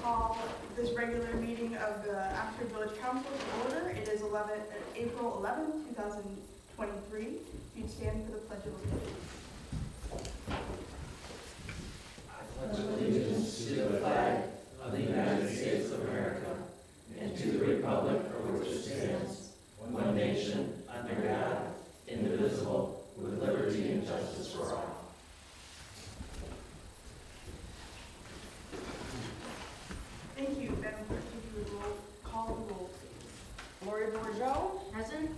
call this regular meeting of the Oxford Village Council to order. It is April 11th, 2023. If you'd stand for the Pledge of Allegiance. I pledge allegiance to the flag of the United States of America and to the republic for which it stands, one nation, under God, indivisible, with liberty and justice for all. Thank you. Madam Clerk, if you would call the roll, please. Lori Bourgeau, Present?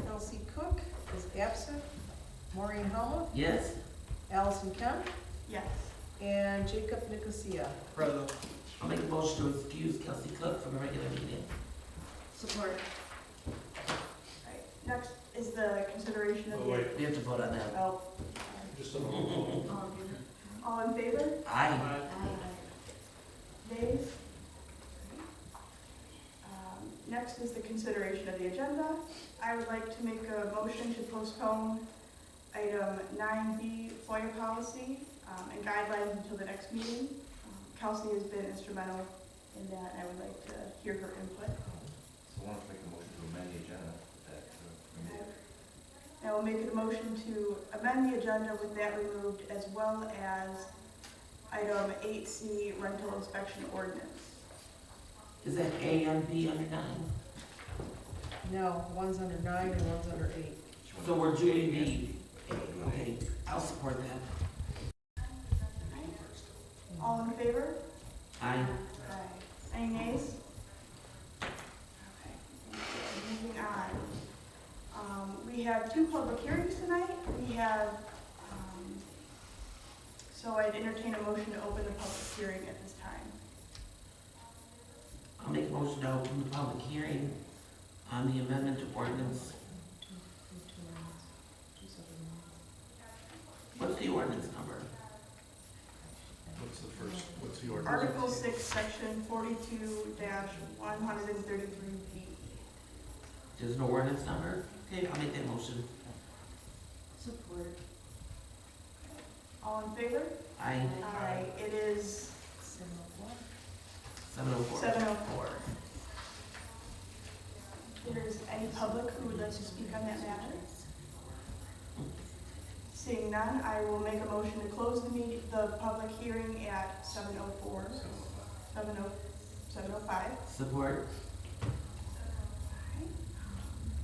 Elsie Cook is absent, Maureen Helmuth, Yes. Allison Kemp, Yes. and Jacob Nicosia. Present. I'll make a motion to excuse Kelsey Cook from the regular meeting. Support. Right. Next is the consideration of Oh, the... wait. We have to vote on that. Oh, Just a moment. all in favor? Aye. Nays? Next is the consideration of the agenda. I would like to make a motion to postpone item 9B, FOIA policy, and guidelines until the next meeting. Kelsey has been instrumental in that, and I would like to hear her input. So I want to make a motion to amend the agenda that I will make a motion to amend the agenda with that removed, as well as item 8C, rental inspection ordinance. Is that A and B under 9? No, one's under 9 and one's under 8. So we're doing B. Okay, I'll support that. All in favor? Aye. Aye. Any nays? Okay, moving on. We have 2 public hearings tonight. We have, so I'd entertain a motion to open the public hearing at this time. I'll make a motion to open the public hearing on the amendment to ordinance. What's the ordinance number? What's the ordinance? Article 6, Section 42-133B. There's no ordinance number? Okay, I'll make that motion. Support. All in favor? Aye. Aye. It is 704. 7:04. If there's any public who would like to speak on that matter? Seeing none, I will make a motion to close the public hearing at 7:04. 7:05. Support.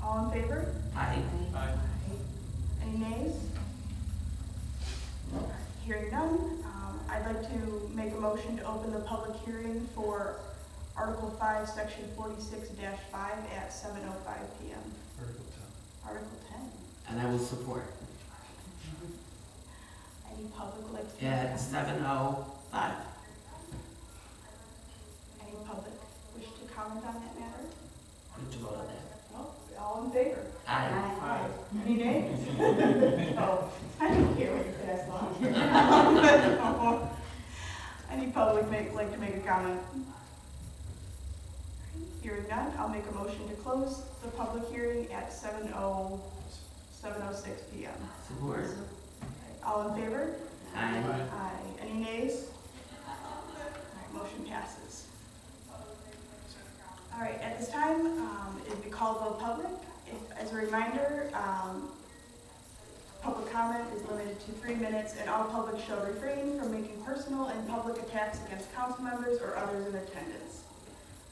All in favor? Aye. Aye. Any nays? Hearing none, I'd like to make a motion to open the public hearing for Article 5, Section 46-5 at 7:05 PM. Article Article 10. And I will support. Any public would like to? At 7:05. Any public wish to comment on that matter? We have to vote on that. No? All in favor? Aye. Any nays? Oh, I didn't hear what you passed on. Any public like to make a comment? Hearing none, I'll make a motion to close the public hearing at 7:06 PM. Support. All in favor? Aye. Aye. Any nays? Alright, motion passes. All right, at this time, it'd be called vote public. As a reminder, public comment is limited to 3 minutes, and all public shall refrain from making personal and public attacks against council members or others in attendance.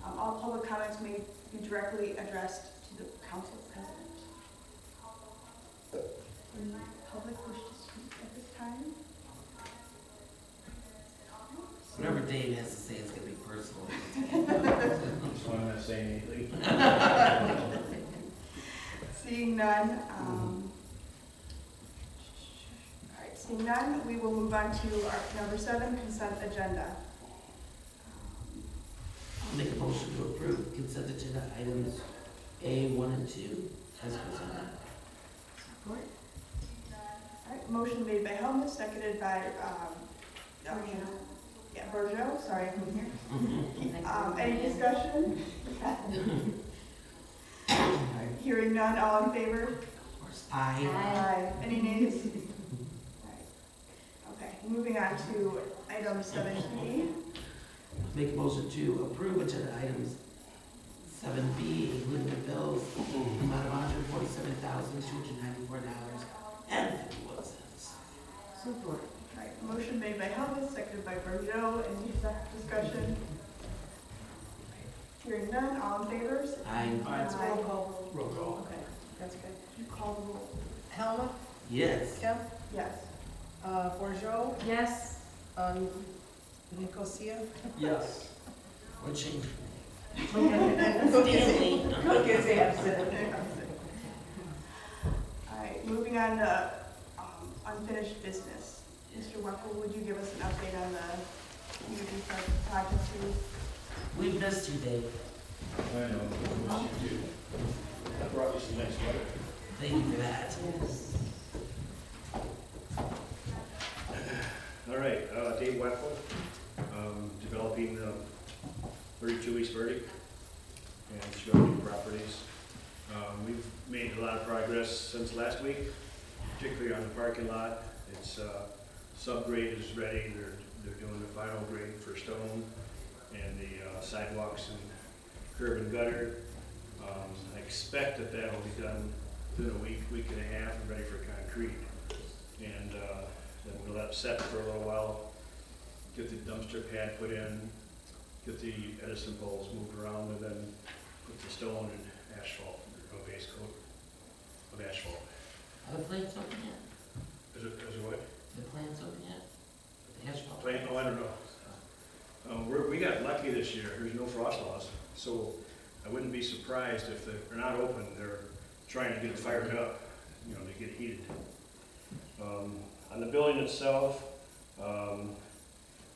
All public comments may be directly addressed to the council president. Any public wish to speak at this time? Whatever Dave has to say is going to be personal. So I'm not saying anything. Seeing none, all right, seeing none, we will move on to our number 7, consent agenda. I'll make a motion to approve consent agenda items A, 1, and 2 as presented. Support. All right, motion made by Helmut, seconded by, Bourgeau, sorry, I couldn't hear. Any discussion? Hearing none, all in favor? Of course. Aye. Aye. Any nays? Alright. Okay, moving on to item 7E. Make a motion to approve agenda items 7B, including the bills, amount of $147,294.51. Support. Alright, motion made by Helmut, seconded by Bordeaux. Any discussion? Hearing none, all in favor? Aye. It's roll call vote. Roll call. Okay, that's good. You call the roll. Helmut, Yes. Kemp, Yes. Bordeaux, Yes. Nicosia. Yes. What changed? Cook is absent. Alright, moving on to unfinished business. Mr. Wackel, would you give us an update on the community project, please? We've missed you, Dave. I know, what you do. I brought you some nice weather. Thank you for that. Yes. All right, Dave Wackel, developing 32 East Verdict and surrounding properties. We've made a lot of progress since last week, particularly on the parking lot. It's subgrade is ready. They're doing the final grade for stone and the sidewalks and curb and gutter. I expect that will be done within a week and a half and ready for concrete. And then we'll let it set for a little while, get the dumpster pad put in, get the Edison poles moved around, and then put the stone and asphalt, a base coat of asphalt. Are the plants open yet? Is it what? The plants open yet? The asphalt? Plant? Oh, I don't know. We got lucky this year. There's no frost laws, so I wouldn't be surprised if they're not open. They're trying to get it fired up, to get heated. On the building itself,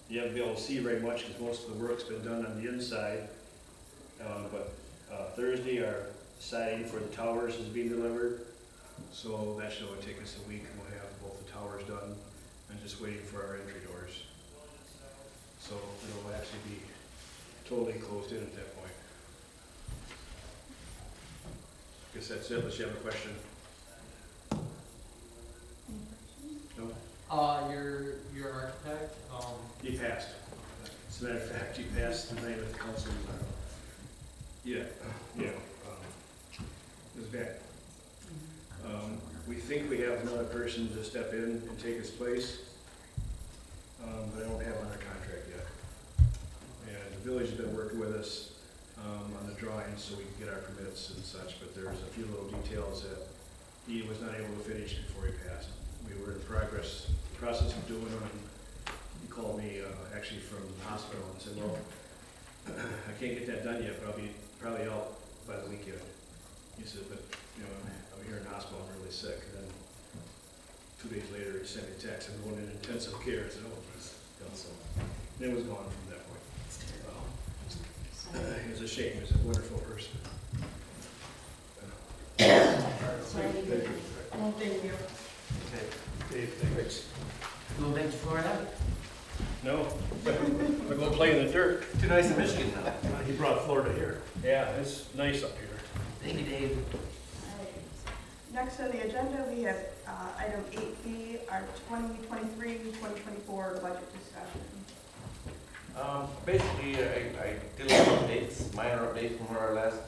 you haven't been able to see very much because most of the work's been done on the inside. But Thursday, our siding for the towers is being delivered. So that should only take us a week and we'll have both the towers done and just waiting for our entry doors. So it'll actually be totally closed in at that point. Guess that's it, unless you have a question. No? Your architect, He passed. As a matter of fact, he passed tonight at the council. Yeah, it was bad. We think we have another person to step in and take his place, but I don't have him under contract yet. And the village has been working with us on the drawings so we can get our permits and such, but there's a few little details that he was not able to finish before he passed. We were in process of doing them. He called me actually from the hospital and said, well, I can't get that done yet, but I'll be probably out by the weekend. He said, but I'm here in the hospital, I'm really sick. And then 2 days later, he sent me a text, I'm going in intensive care. I said, oh, geez. So then it was gone from that point. It was a shame. He was a wonderful person. Thank you. Okay. Dave, thanks. Going back to Florida? No, we're going to play in the dirt. Too nice in Michigan now. He brought Florida here. Yeah, it's nice up here. Thank you, Dave. Next on the agenda, we have item 8B, our 2023-2024 budget discussion. Basically, I did a lot of updates, minor updates from where our last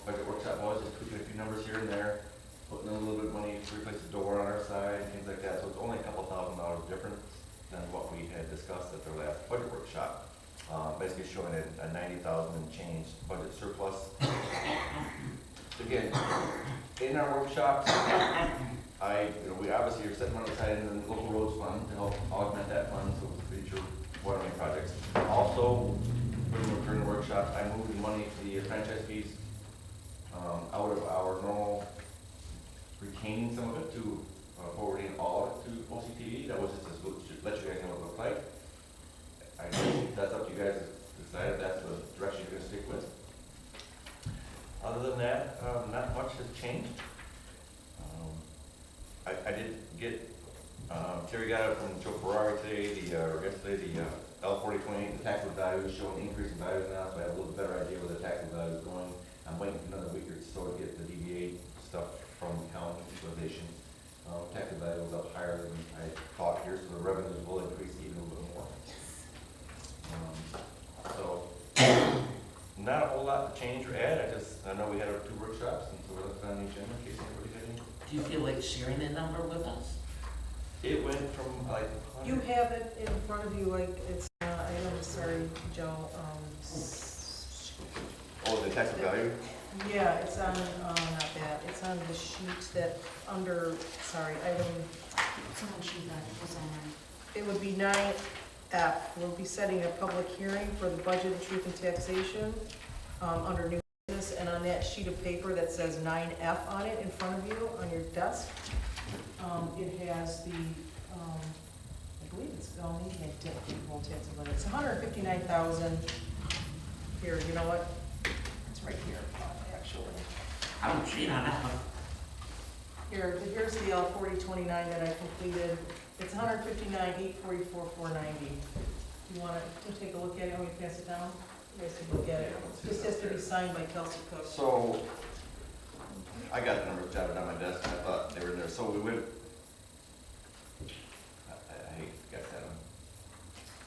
budget workshop was, just tweaking a few numbers here and there, putting in a little bit of money to replace the door on our side, things like that. So it's only a couple $1,000s different than what we had discussed at the last budget workshop. Basically showing a 90,000 and change budget surplus. Again, in our workshops, we obviously are setting money aside in the local roads fund to help augment that fund for future water main projects. Also, during the workshop, I moved the money to the franchise fees out of our normal retaining some of it to forwarding all of it to OCTV. That was just to let you guys know what it looked like. I think that's up to you guys to decide if that's the direction you're going to stick with. Other than that, not much has changed. I did get, Terry got it from Joe Ferrari today, yesterday, the L4028, the taxable value is showing increase in values now, so I have a little better idea where the taxable value is going. I'm waiting for another week or so to get the DVA stuff from the county utilization. Taxable value was up higher than I thought here, so the revenues will increase even a little bit more. So, not a whole lot to change or add, I know we had our 2 workshops, and so we're looking on the agenda in case anybody had any. Do you feel like sharing that number with us? It went from like. You have it in front of you, like, it's, I'm sorry, Joe, Oh, the tax value? yeah, it's on, not that, it's on the sheet that under, sorry, item, it would be 9F. We'll be setting a public hearing for the budget of truth and taxation, under new business, and on that sheet of paper that says 9F on it in front of you, on your desk, it has the, I believe it's, maybe I did, won't tax limit, it's 159,000. Here, you know what? It's right here, actually. I don't cheat on that one. Here's the L 4029 that I completed. It's 159,844,490. You want to take a look at it? Want me to pass it down? You guys can look at it. This has to be signed by Kelsey Cook. So, I got the numbers jotted on my desk, and I thought they were there, so we would, I hate to guess at them,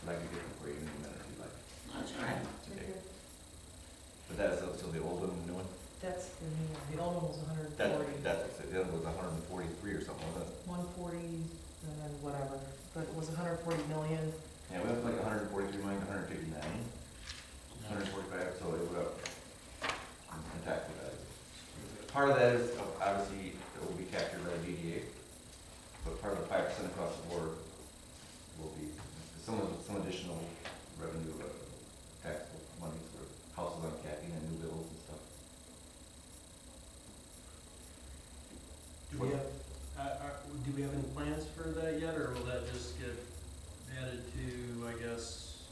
but I could get them for you in a minute if you'd like. That's all right. Okay. But that is still the old one and the new one? That's the new one. The old one was 140. That's, the other was 143 or something, wasn't it? 140, and then whatever. But it was 140 million. Yeah, we went from like 143 million to 159, 145, so it went up in tax value. Part of that is, obviously, it will be captured by the DDA, but part of the 5% across the board will be some additional revenue, taxable monies for houses on capping and new bills and stuff. Do we have, do we have any plans for that yet, or will that just get added to, I guess?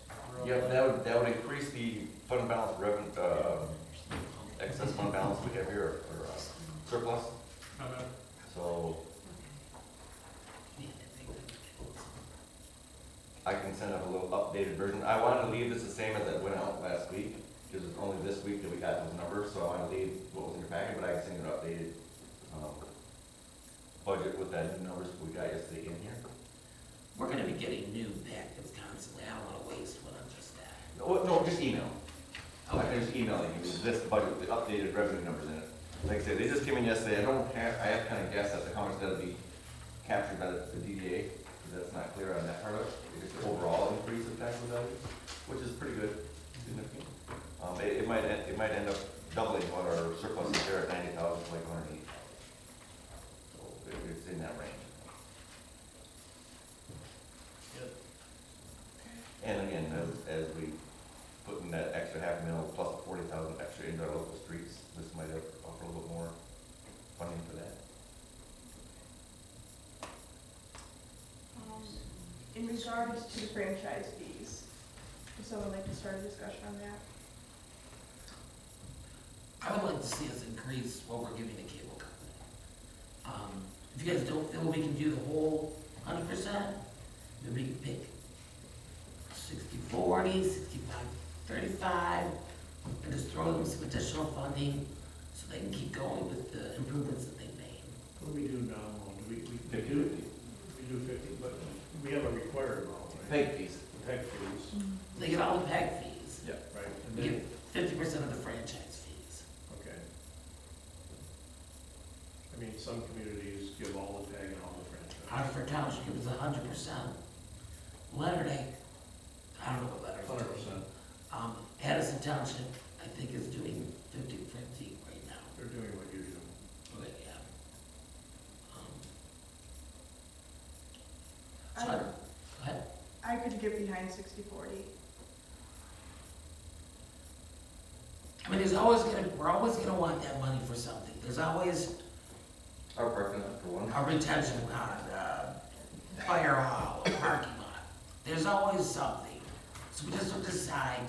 Yeah, that would increase the fund balance revenue, excess fund balance we have here, or surplus, Okay. so I can send out a little updated version. I wanted to leave this the same as it went out last week, because it's only this week that we got those numbers, so I want to leave what was in your packet, but I can send you an updated, budget with that new numbers we got yesterday in here. We're gonna be getting new packets constantly. I don't wanna waste one on just that. No, just email. I can just email you this budget with the updated revenue numbers in it. Like I said, they just came in yesterday. I have kind of guessed as to how much that'll be captured by the DDA, because that's not clear on that part of it. It's the overall increase of taxable value, which is pretty good, significant. It might end up doubling what our surplus is there at 90,000 to like 108. So it's in that range. Good. And again, as we put in that extra $500,000 plus 40,000 extra into our local streets, this might offer a little bit more funding for that. In regards to the franchise fees, would someone like to start a discussion on that? I would like to see us increase what we're giving the cable company. If you guys don't feel we can do the whole 100%, then we can pick 60/40, 65/35, and just throw them some additional funding so they can keep going with the improvements that they've made. What do we do now? We do 50, but we have a required amount, right? Peg fees. Peg fees, They get all the PAC fees. Yeah. right? And We then, get 50% of the franchise fees. okay. I mean, some communities give all the tag and all the franchise. Hartford Township gives 100%. Leonard, I don't know what Leonard's doing. 100%. Addison Township, I think, is doing 50/50 right now. They're doing what you do. But, yeah. I- So, go ahead. I could get behind 60/40. I mean, we're always gonna want that money for something. There's always Our parking lot for one. a retention pond, fire hall, a parking lot. There's always something. So we just have to decide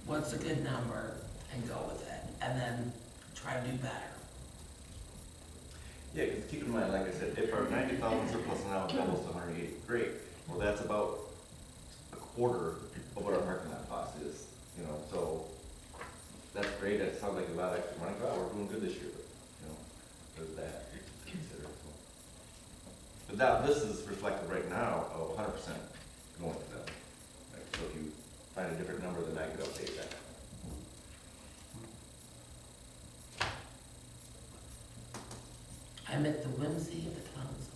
what's a good number and go with it, and then try to do better. Yeah, 'cause keep in mind, like I said, if our 90,000 surplus now doubles to 108, great. Well, that's about a quarter of what our parking lot cost is, so that's great. That sounds like a lot of extra money. Wow, we're doing good this year, but, there's that to consider. So. But now, this is reflected right now of 100% going to them. Right? So if you find a different number, then I could update that. I'm at the whimsy of the council.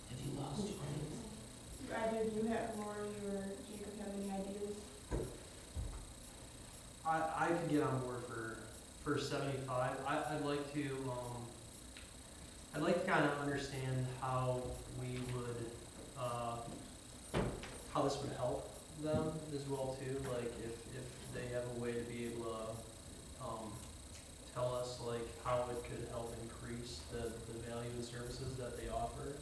Have you lost your whimsy? Either do you have, Lori or Jacob, have any ideas? I could get on board for 75. I'd like to, kind of understand how we would, how this would help them as well too, like if they have a way to be able to, tell us like how it could help increase the value and services that they offer.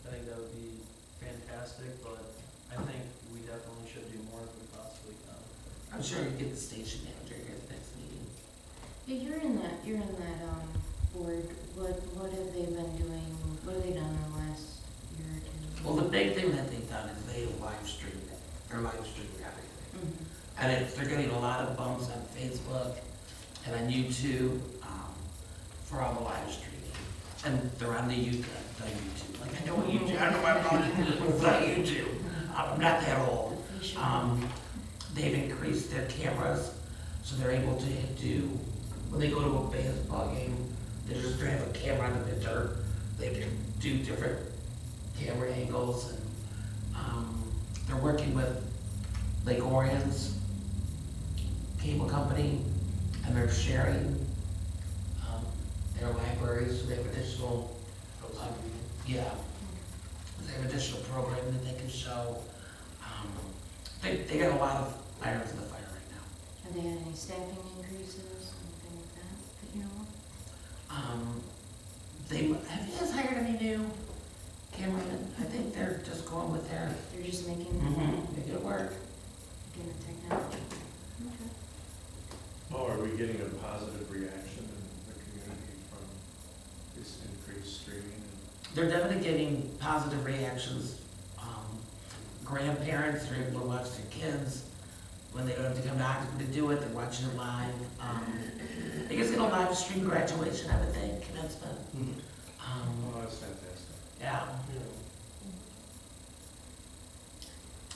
I think that would be fantastic, but I think we definitely should do more if we possibly can. I'm sure you get the station manager here at the next meeting. Yeah, you're in that board. What have they been doing? What have they done in the last year or two? Well, the big thing that they've done is they live streamed it. They're live streaming everything. Mhm. And they're getting a lot of bumps on Facebook and on YouTube, for all the live streaming. And they're on the YouTube, like I know what YouTube, I don't know what I'm on, it's not YouTube. I'm not that old. You should- They've increased their cameras, so they're able to do, when they go to a baseball game, they just have a camera on the pitcher. They can do different camera angles, and, they're working with Lake Orion's cable company, and they're sharing, their libraries, so they have additional, yeah, they have additional programming that they can show. They got a lot of irons in the fire right now. Have they had any staffing increases, anything like that you know of? Have you guys hired any new cameramen? I think they're just going with their, They're just making make it work. the technology. Okay. Oh, are we getting a positive reaction in the community from this increased streaming? They're definitely getting positive reactions. Grandparents are able to watch their kids when they don't have to come to Oxford to do it, they're watching it live. I guess it'll live stream graduation, I would think, commencement. Oh, that's fantastic. Yeah, Yeah.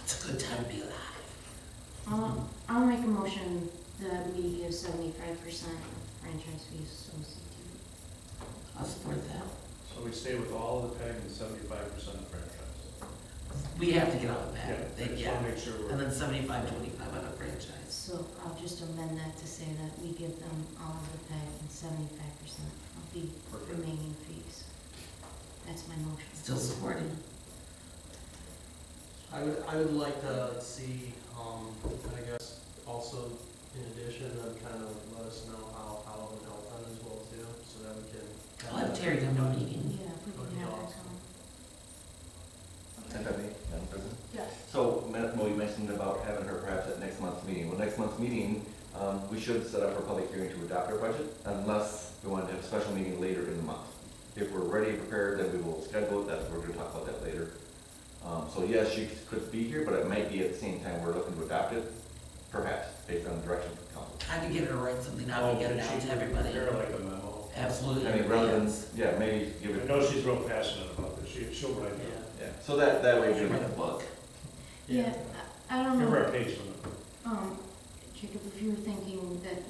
it's a good time to be alive. I'll make a motion that we give 75% franchise fees to OCT. I'll support that. So we stay with all of the PEG and 75% of franchise. We have to get on the Yeah, path. I just wanna make sure And we're, then 75-25 on a franchise. So I'll just amend that to say that we give them all of the pay and 75% of the Perfect. remaining fees. That's my motion. Still supporting. I would like to see, I guess, also in addition, them kind of let us know how it would help them as well too, so that we can. I'll have Terry come to a meeting. Yeah, if we can have that come. Madam President? Yes. So, Mo, you mentioned about having her perhaps at next month's meeting. Well, next month's meeting, we should set up a public hearing to adopt our budget, unless we want to have a special meeting later in the month. If we're ready and prepared, then we will schedule it, we're gonna talk about that later. So yes, she could be here, but it might be at the same time we're looking to adopt it, perhaps, based on the direction from council. I can get her to write something out and get it out to everybody. prepare like a memo. Absolutely. I mean, rather than, yeah, maybe give I it, know she's real passionate about this, she'll write it. yeah, so that way, Should we write a book. Yeah, I don't Give her know, a page limit. Jacob, if you were thinking that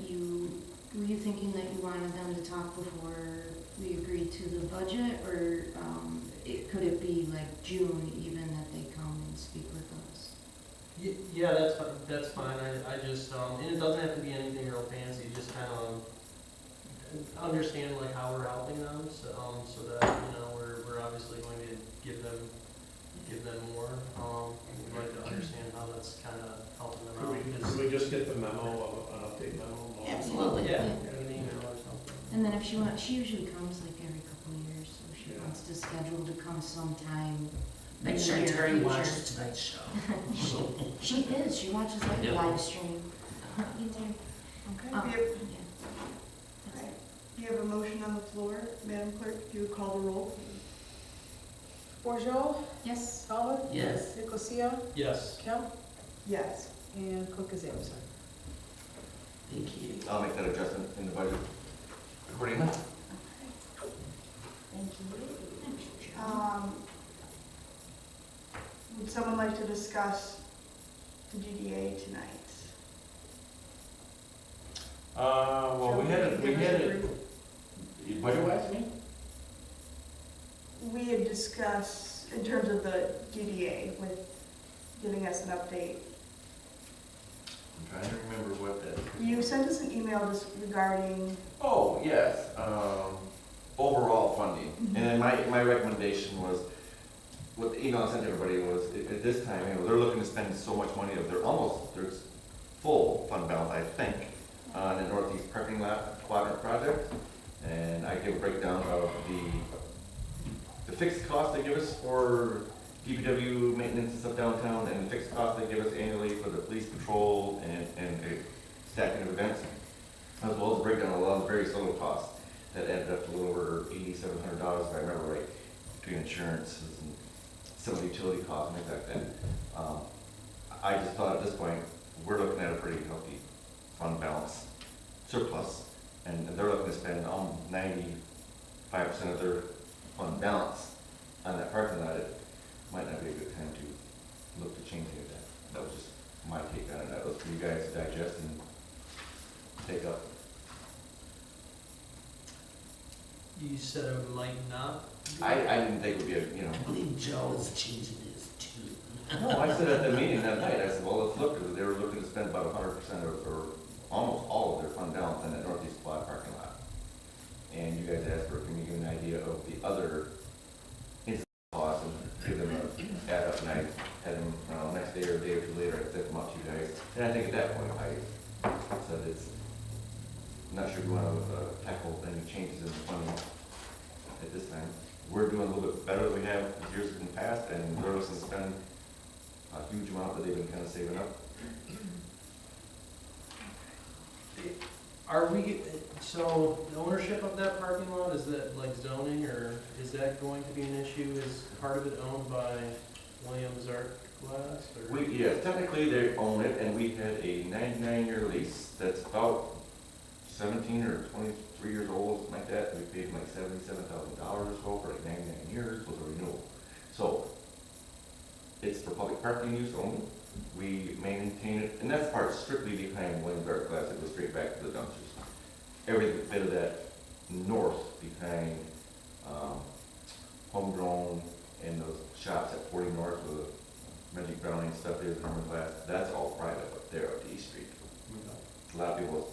were you thinking that you wanted them to talk before we agreed to the budget, or, could it be like June even that they come and speak with us? Yeah, that's fine, I just, and it doesn't have to be anything real fancy, just kind of understand like how we're helping them, so that, you know, we're obviously going to give them more, we'd like to understand how that's kind of helping them out. Could we just get the memo, an update memo? Absolutely. Yeah, Yeah. an email or something. And then if she usually comes like every couple of years, so if she Yeah. wants to schedule to come sometime. Make in the sure near Terry future. watches tonight's show. She watches every Yeah. live stream. You do. Okay. Um, We have, yeah. That's it. we have a motion on the floor. Madam Clerk, if you would call the roll, please. Borjo, Yes. Talbot, Yes. Nicosia, Yes. Kemp, Yes. and Cook is absent. Thank you. I'll make that adjustment in the budget accordingly. Thank you. Would someone like to discuss the GDA tonight? Well, we had it, budget-wise, you mean? We had discussed in terms of the GDA with giving us an update. I'm trying to remember what that. You sent us an email just regarding, Oh, yes, overall funding. And then my recommendation was, what the email I sent to everybody was, at this time, they're looking to spend so much money, there's full fund balance, I think, on the Northeast Parking Lot Quadrant project. And I gave a breakdown of the fixed cost they give us for DPW maintenance and stuff downtown, and the fixed cost they give us annually for the police patrol and stacking of events, as well as a breakdown of a lot of the various other costs that added up to a little over $8,700, if I remember right, between insurances and some of the utility costs and things like that. I just thought at this point, we're looking at a pretty healthy fund balance surplus, and they're looking to spend 95% of their fund balance on that parking lot. It might not be a good time to look to change any of that. That was just my take on it. That was for you guys to digest and take up. You said it might not? I didn't think it would be I believe Joe is changing his tune. No, I said at the meeting that night, I said, well, let's look, because they were looking to spend about 100% or almost all of their fund balance on that Northeast Quad parking lot. And you guys asked for, can you give an idea of the other incident costs and give them a add up, and I had them, next day or a day or two later, I sent them out to you guys. And I think at that point, I said it's, I'm not sure we want to tackle any changes in the funding at this time. We're doing a little bit better than we have years in the past, and they're looking to spend a huge amount that they've been kind of saving up. Are we, so the ownership of that parking lot, is that like zoning, or is that going to be an issue? Is part of it owned by Williams Art Glass, or? Yeah, technically they own it, and we had a 99-year lease that's about 17 or 23 years old, something like that. We paid like $77,000 or so for like 99 years with a renewal. So it's for public parking use only. We maintain it, and that's part strictly behind Williams Art Glass. It goes straight back to the dumpsters. Every bit of that north behind Homegrown and those shops at 40 North with the Magic Browning stuff there, the Norman Glass, that's all private up there up the East Street. A lot of people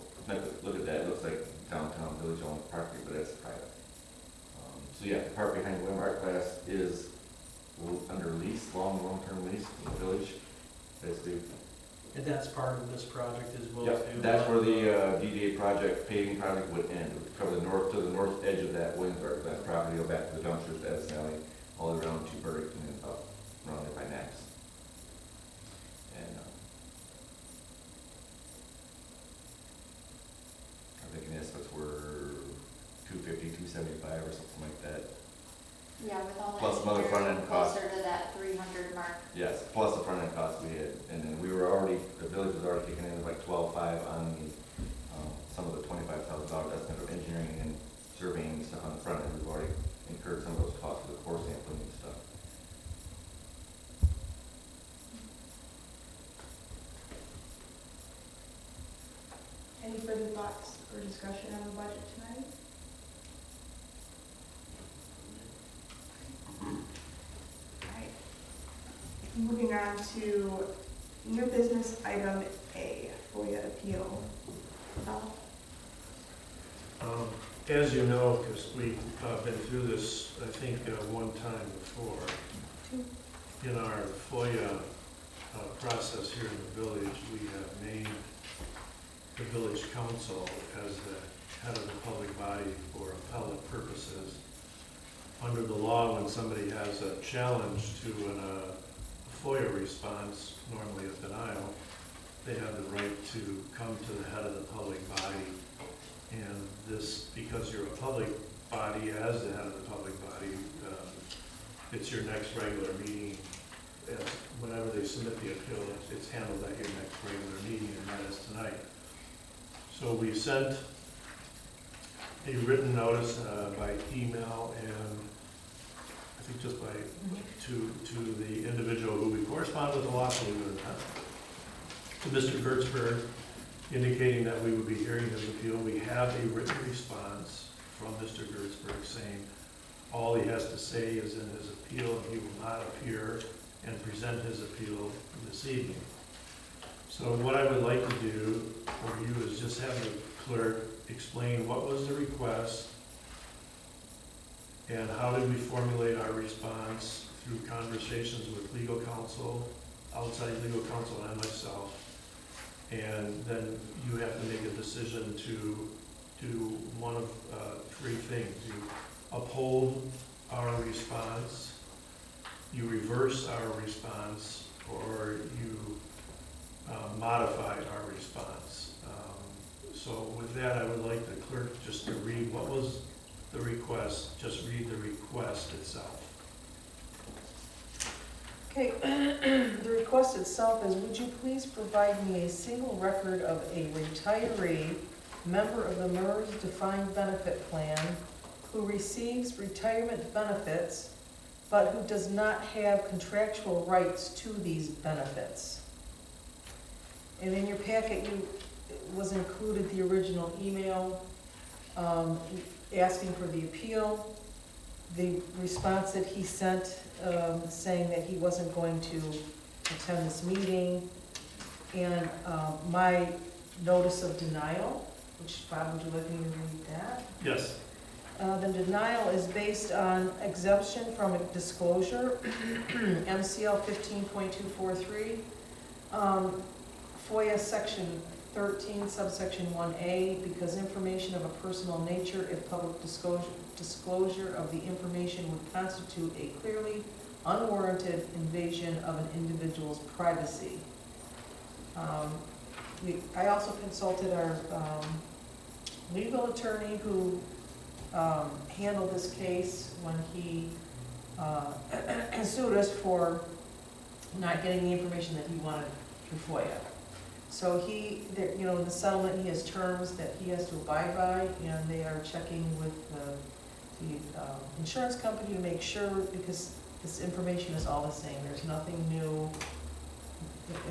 look at that, it looks like downtown village owned property, but it's private. So yeah, the part behind Williams Art Glass is under lease, long-term lease in the village. Basically. And that's part of this project as well, Yep, too? that's where the DDA project, paving project would end. It would cover the north edge of that Williams Art Glass property, go back to the dumpsters, to Edison Alley, all the way around to Burlington and up around there by Naps. And I think in estimates were $250, $275 or something like that. Yeah, with all that. Plus some other front-end costs. Closer to that 300 mark. Yes, plus the front end costs we had, and then we were already, the village was already kicking in like 12.5 on the, some of the $25,000 estimate of engineering and surveying and stuff on the front end. We've already incurred some of those costs for the core sampling and stuff. any further thoughts or discussion on the budget tonight? Alright. Moving on to new business item A, FOIA appeal. Val? As you know, because we've been through this, I think, one time before, in our FOIA process here in the village, we have named the village council as the head of the public body for appellate purposes. Under the law, when somebody has a challenge to a FOIA response, normally a denial, they have the right to come to the head of the public body. And this, because you're a public body, as the head of the public body, it's your next regular meeting. Whenever they submit the appeal, it's handled at your next regular meeting, and that is tonight. So we sent a written notice by email and I think just to the individual who we correspond with a lot, believe it or not. to Mr. Gertzberg, indicating that we would be hearing his appeal. We have a written response from Mr. Gertzberg saying all he has to say is in his appeal, and he will not appear and present his appeal this evening. So what I would like to do for you is just have the clerk explain what was the request and how did we formulate our response through conversations with legal counsel, outside legal counsel, and myself. And then you have to make a decision to do one of three things. You uphold our response, you reverse our response, or you modify our response. So with that, I would like the clerk just to read what was the request, just read the request itself. Okay, the request itself is, would you please provide me a single record of a retiree, member of the MERS defined benefit plan, who receives retirement benefits, but who does not have contractual rights to these benefits? And in your packet, was included the original email asking for the appeal, the response that he sent saying that he wasn't going to attend this meeting, and my notice of denial, which, Bob, would you like me to read that? Yes. The denial is based on exemption from a disclosure, MCL 15.243, FOIA section 13, subsection 1A, because information of a personal nature, if public disclosure of the information would constitute a clearly unwarranted invasion of an individual's privacy. I also consulted our legal attorney who handled this case when he sued us for not getting the information that he wanted through FOIA. So in the settlement, he has terms that he has to abide by, and they are checking with the insurance company to make sure, because this information is all the same. There's nothing new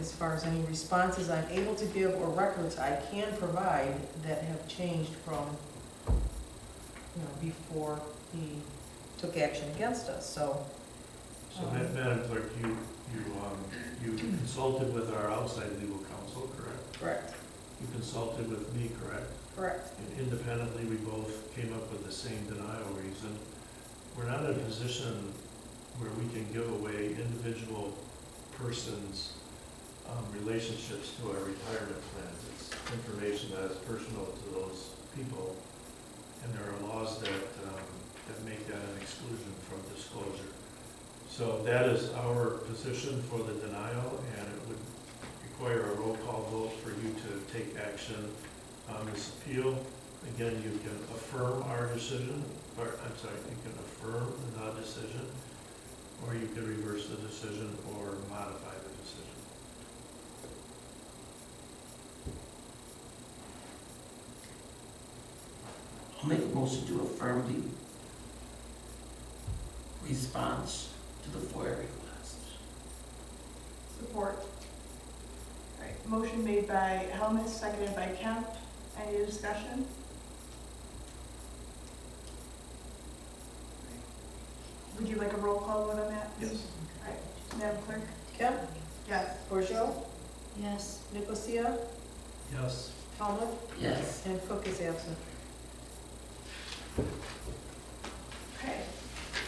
as far as any responses I'm able to give or records I can provide that have changed from before he took action against us. So Madam Clerk, you consulted with our outside legal counsel, correct? correct, You consulted with me, correct? correct. And independently, we both came up with the same denial reason. We're not in a position where we can give away individual persons' relationships to our retirement plans. It's information that is personal to those people, and there are laws that make that an exclusion from disclosure. So that is our position for the denial, and it would require a roll call vote for you to take action on this appeal. Again, you can affirm our decision, you can affirm the non-decision, or you can reverse the decision or modify the decision. I'll make a motion to affirm the response to the FOIA request. Support. All right, motion made by Helmuth, seconded by Kemp. Any discussion? Would you like a roll call vote on that? Yes. All right, Madam Clerk? Kemp, Yes. Borjo, Yes. Nicosia, Yes. Talmadge, Yes. and Cook is absent. Okay.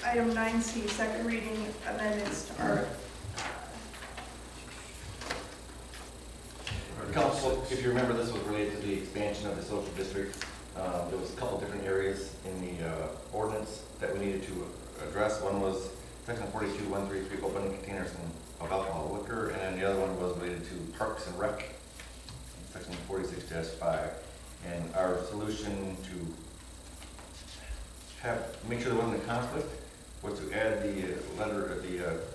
Item 9C, second reading amendments to our, Council, if you remember, this was related to the expansion of the social district. There was a couple different areas in the ordinance that we needed to address. One was section 42-133, open containers of alcohol liquor, and then the other one was related to parks and rec, section 46-5. And our solution to make sure there wasn't a conflict was to add the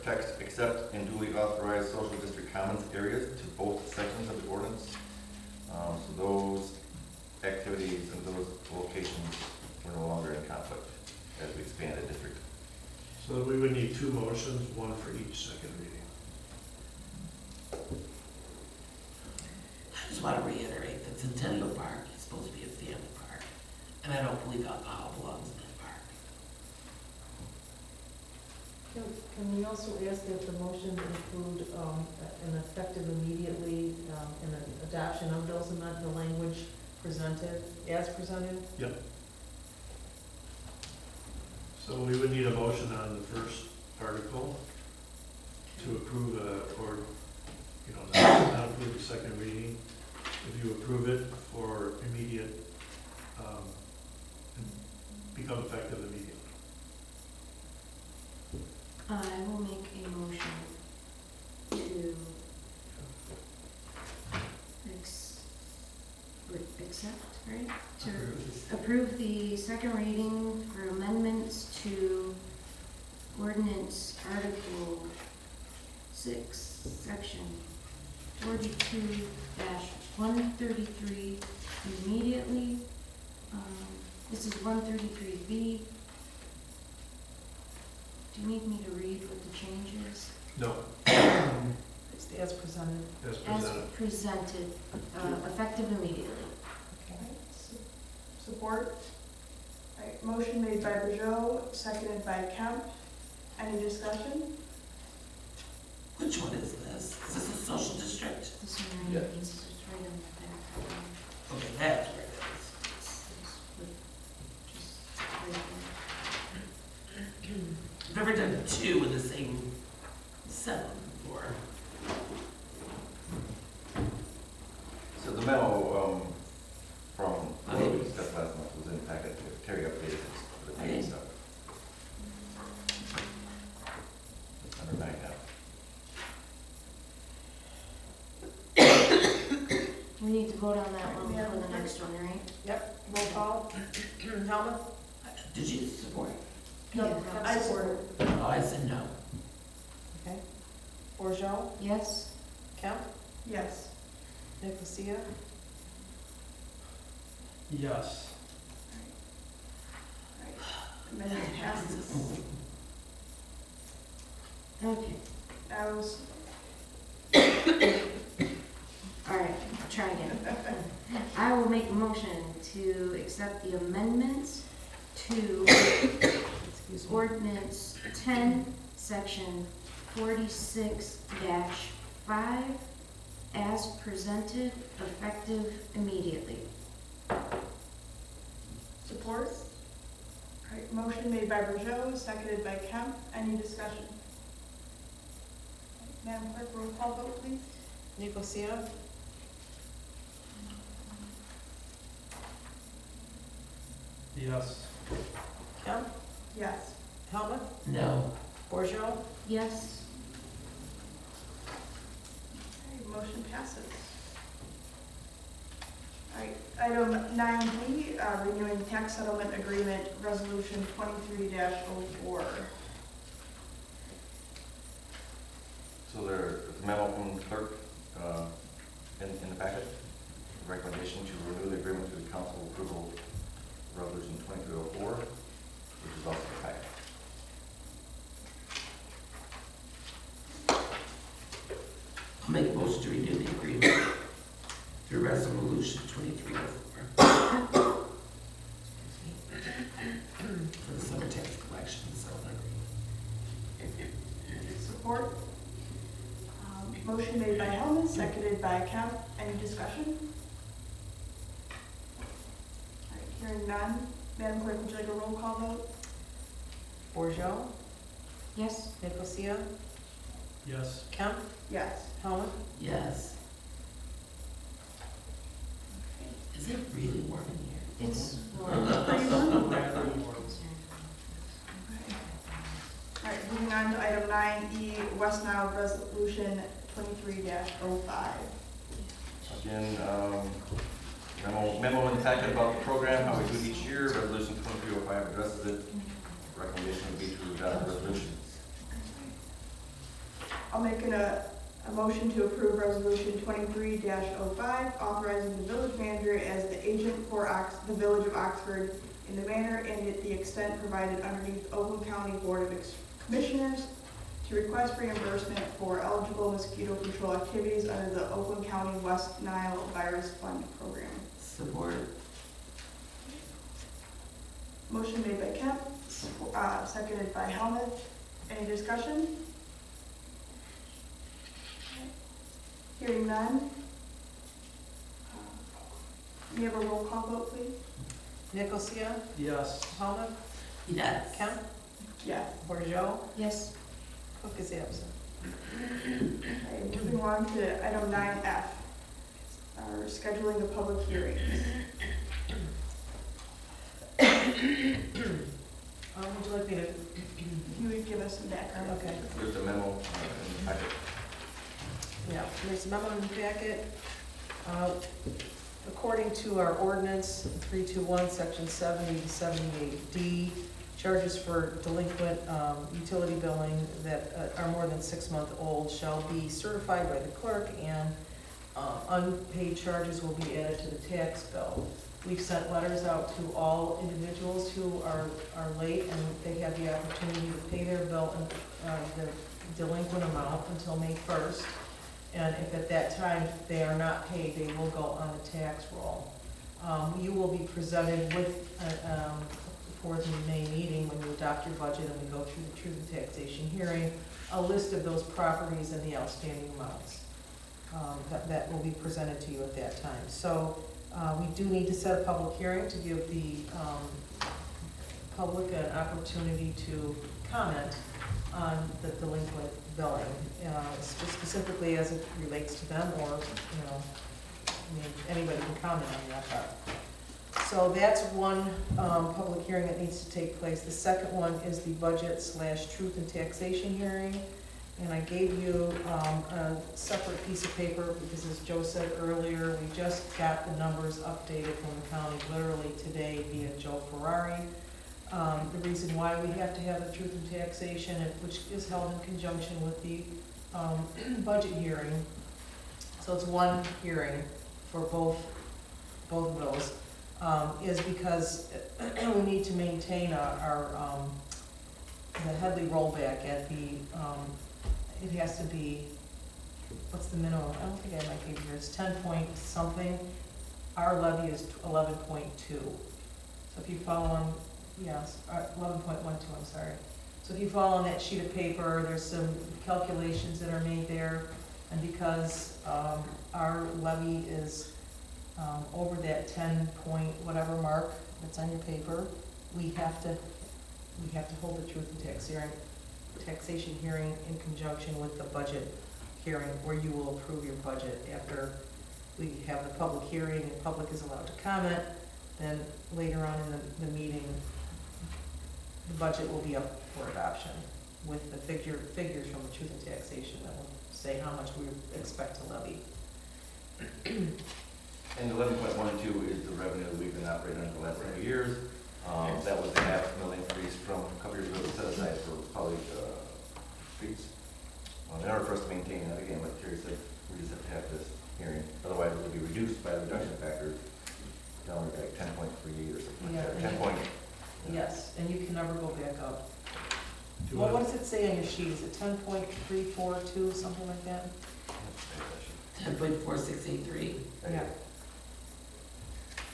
text, except in duly authorized social district commons areas, to both sections of the ordinance. So those activities and those locations were no longer in conflict as we expand the district. So we would need two motions, one for each second reading. just want to reiterate that Centennial Park is supposed to be a family park, and I don't believe alcohol belongs in that park. Can we also ask that the motion include an effective immediately and an adoption of those amendments, the language presented, as presented? So we would need a motion on the first article to approve, or, not approve the second reading. If you approve it for immediate, become effective immediately. I will make a motion to accept, right? To approve the second reading for amendments to ordinance Article 6, Section 42-133 immediately. This is 133B. Do you need me to read what the change is? No, It's as presented. as As presented. presented, effective immediately. Okay. Support? All right, motion made by Peugeot, seconded by Kemp. Any discussion? Which one is this? Is this a social district? This one Yeah. right here, this is right on the back. Okay, that's where it Just right there. is. I've never done two with the same seven before. So the memo, from what we discussed last month was in the packet, Terry updated it for the meeting stuff. Number 9 now. We need to vote on that one for the next one, right? Yep, roll call. Helmut? Did you support? No, Yeah. I support. Oh, I said no. Okay. Borjo? Yes? Kemp? Yes. Nicosia? Yes. All right. Amendment passes. Okay, I was, all right, try again. I will make a motion to accept the amendments to Excuse me. ordinance 10, section 46-5, as presented, effective immediately. support? All right, motion made by Peugeot, seconded by Kemp. Any discussion? Madam Clerk, roll call vote, please. Nicosia? Yes. Kemp? Yes. Helmut? No. Borjo? Yes? Okay, motion passes. All right, item 9B, renewing tax settlement agreement, resolution 23-04. So there's a memo from the clerk, in the packet, recommendation to renew the agreement to the council approval, resolution 2304, which is also the packet. I'll make a motion to renew the agreement through resolution 2304. For the summer tax collection settlement agreement. Support? Motion made by Helmut, seconded by Kemp. Any discussion? All right, hearing none. Madam Clerk, would you like a roll call vote? Borjo? Yes? Nicosia? Yes. Kemp? Yes. Helmut? Yes. Is it really warm in here? It's. Pretty warm. All right, moving on to item 9E, West Nile Resolution 23-05. Again, memo in the packet about the program, how we do it each year, resolution 2305 addresses it. Recommendation would be to adopt the resolution. I'll make a motion to approve resolution 23-05, authorizing the village manager as the agent for the Village of Oxford in the manner and at the extent provided underneath Oakland County Board of Commissioners to request reimbursement for eligible mosquito control activities under the Oakland County West Nile Virus Fund Program. Support. Motion made by Kemp, seconded by Helmuth. Any discussion? Hearing none. May we have a roll call vote, please? Nicosia, Yes. Helmut, Yes. Kemp, Yes. Bordeaux, Yes. Cook is absent. Okay, moving on to item 9F, our scheduling of public hearings. Would you like me to, You would give us some background. okay, There's a memo in the packet. yeah, there's a memo in the packet. According to our ordinance 321, section 70 to 78D, charges for delinquent utility billing that are more than 6 months old shall be certified by the clerk, and unpaid charges will be added to the tax bill. We've sent letters out to all individuals who are late, and they have the opportunity to pay their bill and the delinquent amount until May 1st. And if at that time they are not paid, they will go on the tax roll. You will be presented with, for the May meeting, when you adopt your budget and we go through the truth and taxation hearing, a list of those properties and the outstanding amounts. That will be presented to you at that time. So we do need to set a public hearing to give the public an opportunity to comment on the delinquent billing, specifically as it relates to them, or, anybody can comment on that part. So that's one public hearing that needs to take place. The second one is the budget/truth and taxation hearing. And I gave you a separate piece of paper because, as Joe said earlier, we just got the numbers updated from the county literally today via Joe Ferrari. The reason why we have to have the truth and taxation, which is held in conjunction with the budget hearing. So it's one hearing for both of those, is because we need to maintain our the Headley rollback at the, it has to be, what's the minimum? I don't think I might give you, it's 10 point something. Our levy is 11.2. So if you follow on, yes, 11.12, I'm sorry. So if you follow on that sheet of paper, there's some calculations that are made there. And because our levy is over that 10 point whatever mark that's on your paper, we have to hold the truth and taxation hearing in conjunction with the budget hearing, where you will approve your budget after we have the public hearing and the public is allowed to comment. Then later on in the meeting, the budget will be up for adoption with the figures from the truth and taxation that will say how much we expect to levy. And 11.12 is the revenue that we've been operating on for the last few years. That was a $500,000 increase from a couple years ago set aside for public streets. In order for us to maintain that, again, like Terry said, we just have to have this hearing. Otherwise, it will be reduced by the reduction factor down to like 10.38 or something like that. 10 point. Yes, and you can never go back up. Do Well, I- what does it say on your sheet? Is it 10.342, something like that? 10.4683. Yeah.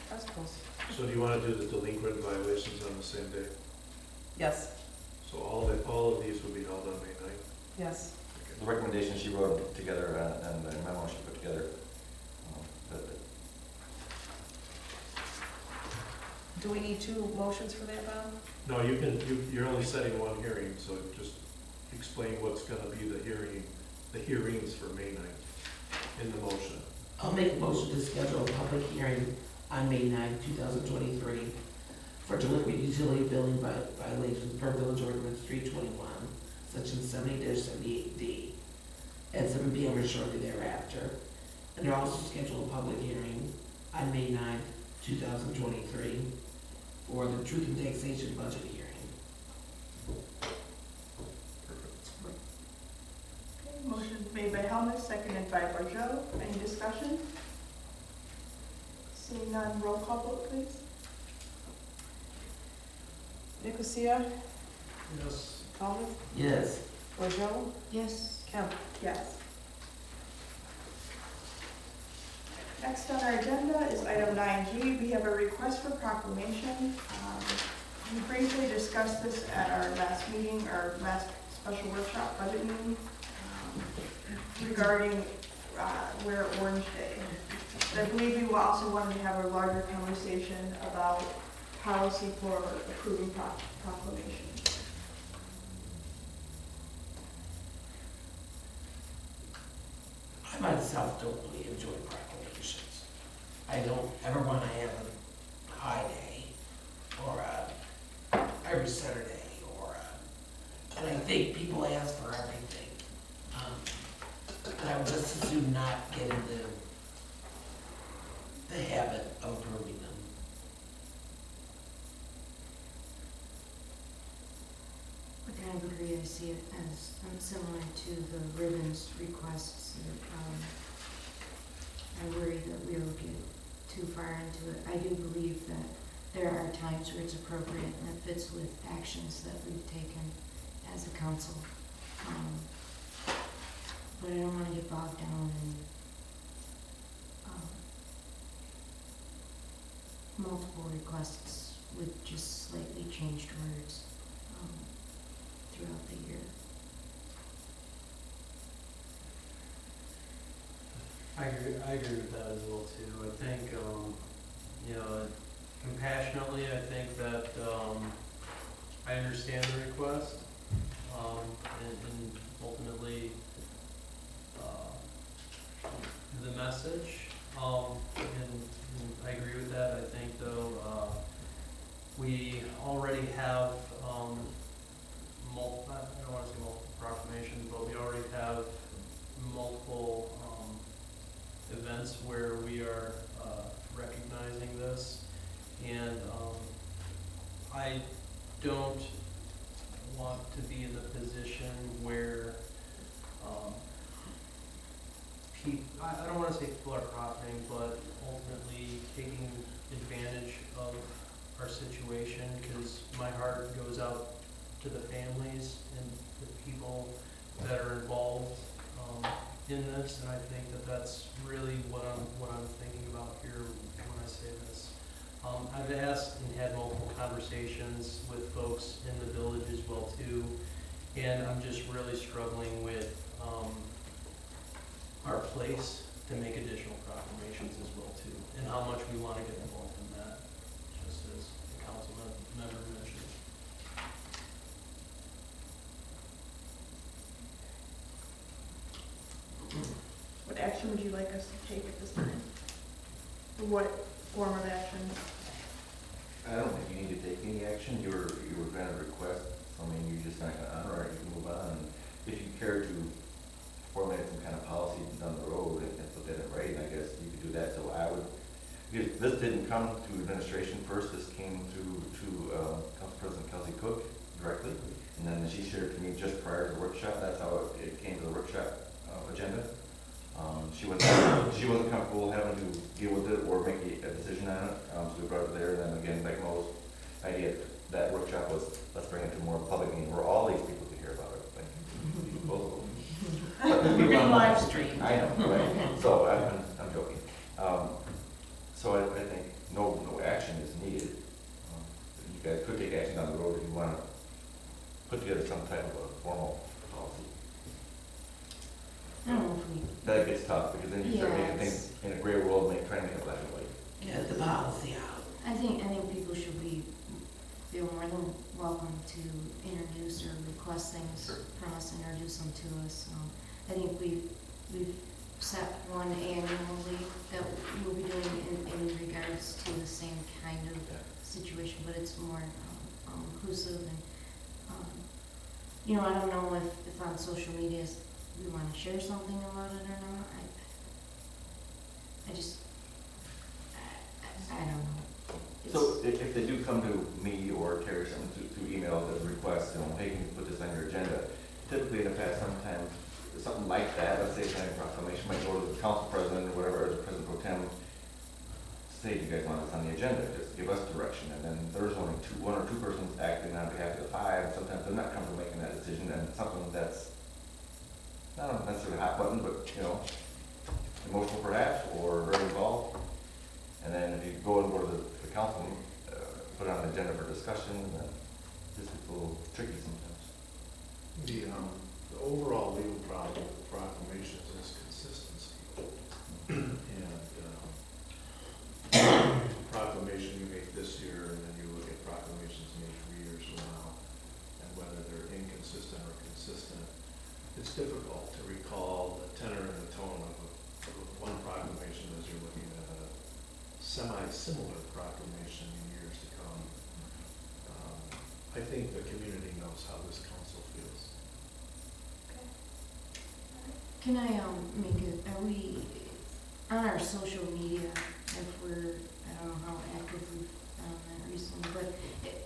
That's close. So do you want to do the delinquent violations on the same day? Yes, So all of these will be held on May 9th? yes. The recommendation she wrote together and the memo she put together. Do we need two motions for that, Bob? No, you're only setting one hearing, so just explain what's going to be the hearings for May 9th in the motion. I'll make a motion to schedule a public hearing on May 9, 2023 for delinquent utility billing violations per Village Ordinance 321, Section 70-78D, at 7 p.m. or shortly thereafter. And to also schedule a public hearing on May 9, 2023 for the Truth and Taxation budget hearing. Okay, motion made by Helmuth, seconded by Bordeaux. Any discussion? Seeing none, roll call vote, please. Nicosia, Yes. Helmut, Yes. Bordeaux, Yes. Kemp. Yes. Next on our agenda is item 9G. We have a request for proclamation. We briefly discussed this at our last meeting, our last special workshop budget meeting, regarding Wear Orange Day. But I believe we also wanted to have a larger conversation about policy for approving proclamation. I myself don't really enjoy proclamations. I don't ever want to have a high day or every Saturday and I think people ask for everything. And I would just as soon not get into the habit of approving them. I kind of agree. I see it as similar to the ribbons requests. I worry that we will get too far into it. I do believe that there are times where it's appropriate and it fits with actions that we've taken as a council. But I don't want to get bogged down in multiple requests with just slightly changed words throughout the year. I agree with that as well too. I think, you know, compassionately, I think that, I understand the request, and ultimately, the message, and I agree with that. I think though, we already have, I don't want to say multiple proclamations, but we already have multiple, events where we are recognizing this, and I don't want to be in the position where I don't want to say people are profiting, but ultimately taking advantage of our situation, because my heart goes out to the families and the people that are involved in this, and I think that that's really what I'm thinking about here when I say this. I've asked and had multiple conversations with folks in the village as well too, and I'm just really struggling with our place to make additional proclamations as well too, and how much we want to get involved in that, just as the council member mentioned. What action would you like us to take at this time? What form of action? I don't think you need to take any action. You were gonna request something, you're just not gonna honor it, you can move on. If you care to formulate some kind of policy down the road and put that in writing, I guess you could do that. So I would, because this didn't come to administration first, this came through to Council President Kelsey Cook directly, and then she shared it to me just prior to the workshop. That's how it came to the workshop agenda. She wasn't comfortable having to deal with it or make a decision on it, so we brought it there. And then again, like Mo's idea at that workshop was, let's bring it to more public meeting where all these people could hear about it. Like, both of them. We're in live stream. I know, right? So I'm joking. So I think no action is needed. You guys could take action down the road if you want to put together some type of a formal policy. I don't know if we, That gets tough because then you start Yeah, making things in a gray world, trying to make it black and white. Get the policy out. I think people should feel more than welcome to introduce or request things Sure. from us, introduce them to us. I think we've set one annually that we'll be doing in regards to the same kind of situation, but it's more inclusive and, you know, I don't know if on social media we want to share something about it or not. I don't know. So if they do come to me or Terry something through email as a request, hey, can you put this on your agenda? Typically in the past, sometimes something like that, let's say a proclamation might go to the council president or whatever, or the president pro tem, say, do you guys want this on the agenda? Just give us direction, and then there's only one or two persons acting on behalf of the five. Sometimes they're not comfortable making that decision, and something that's not necessarily a hot button, but, you know, emotional perhaps, or very involved. And then if you go to the council, put it on the agenda for discussion, and then this is a little tricky sometimes. The overall legal problem with proclamations is consistency. And proclamation you make this year, and then you look at proclamations made 3 years from now, and whether they're inconsistent or consistent. It's difficult to recall the tenor and the tone of one proclamation as you're looking at a semi-similar proclamation in years to come. I think the community knows how this council feels. Can I, make it, are we, on our social media, if we're, I don't know how active we've done that recently, but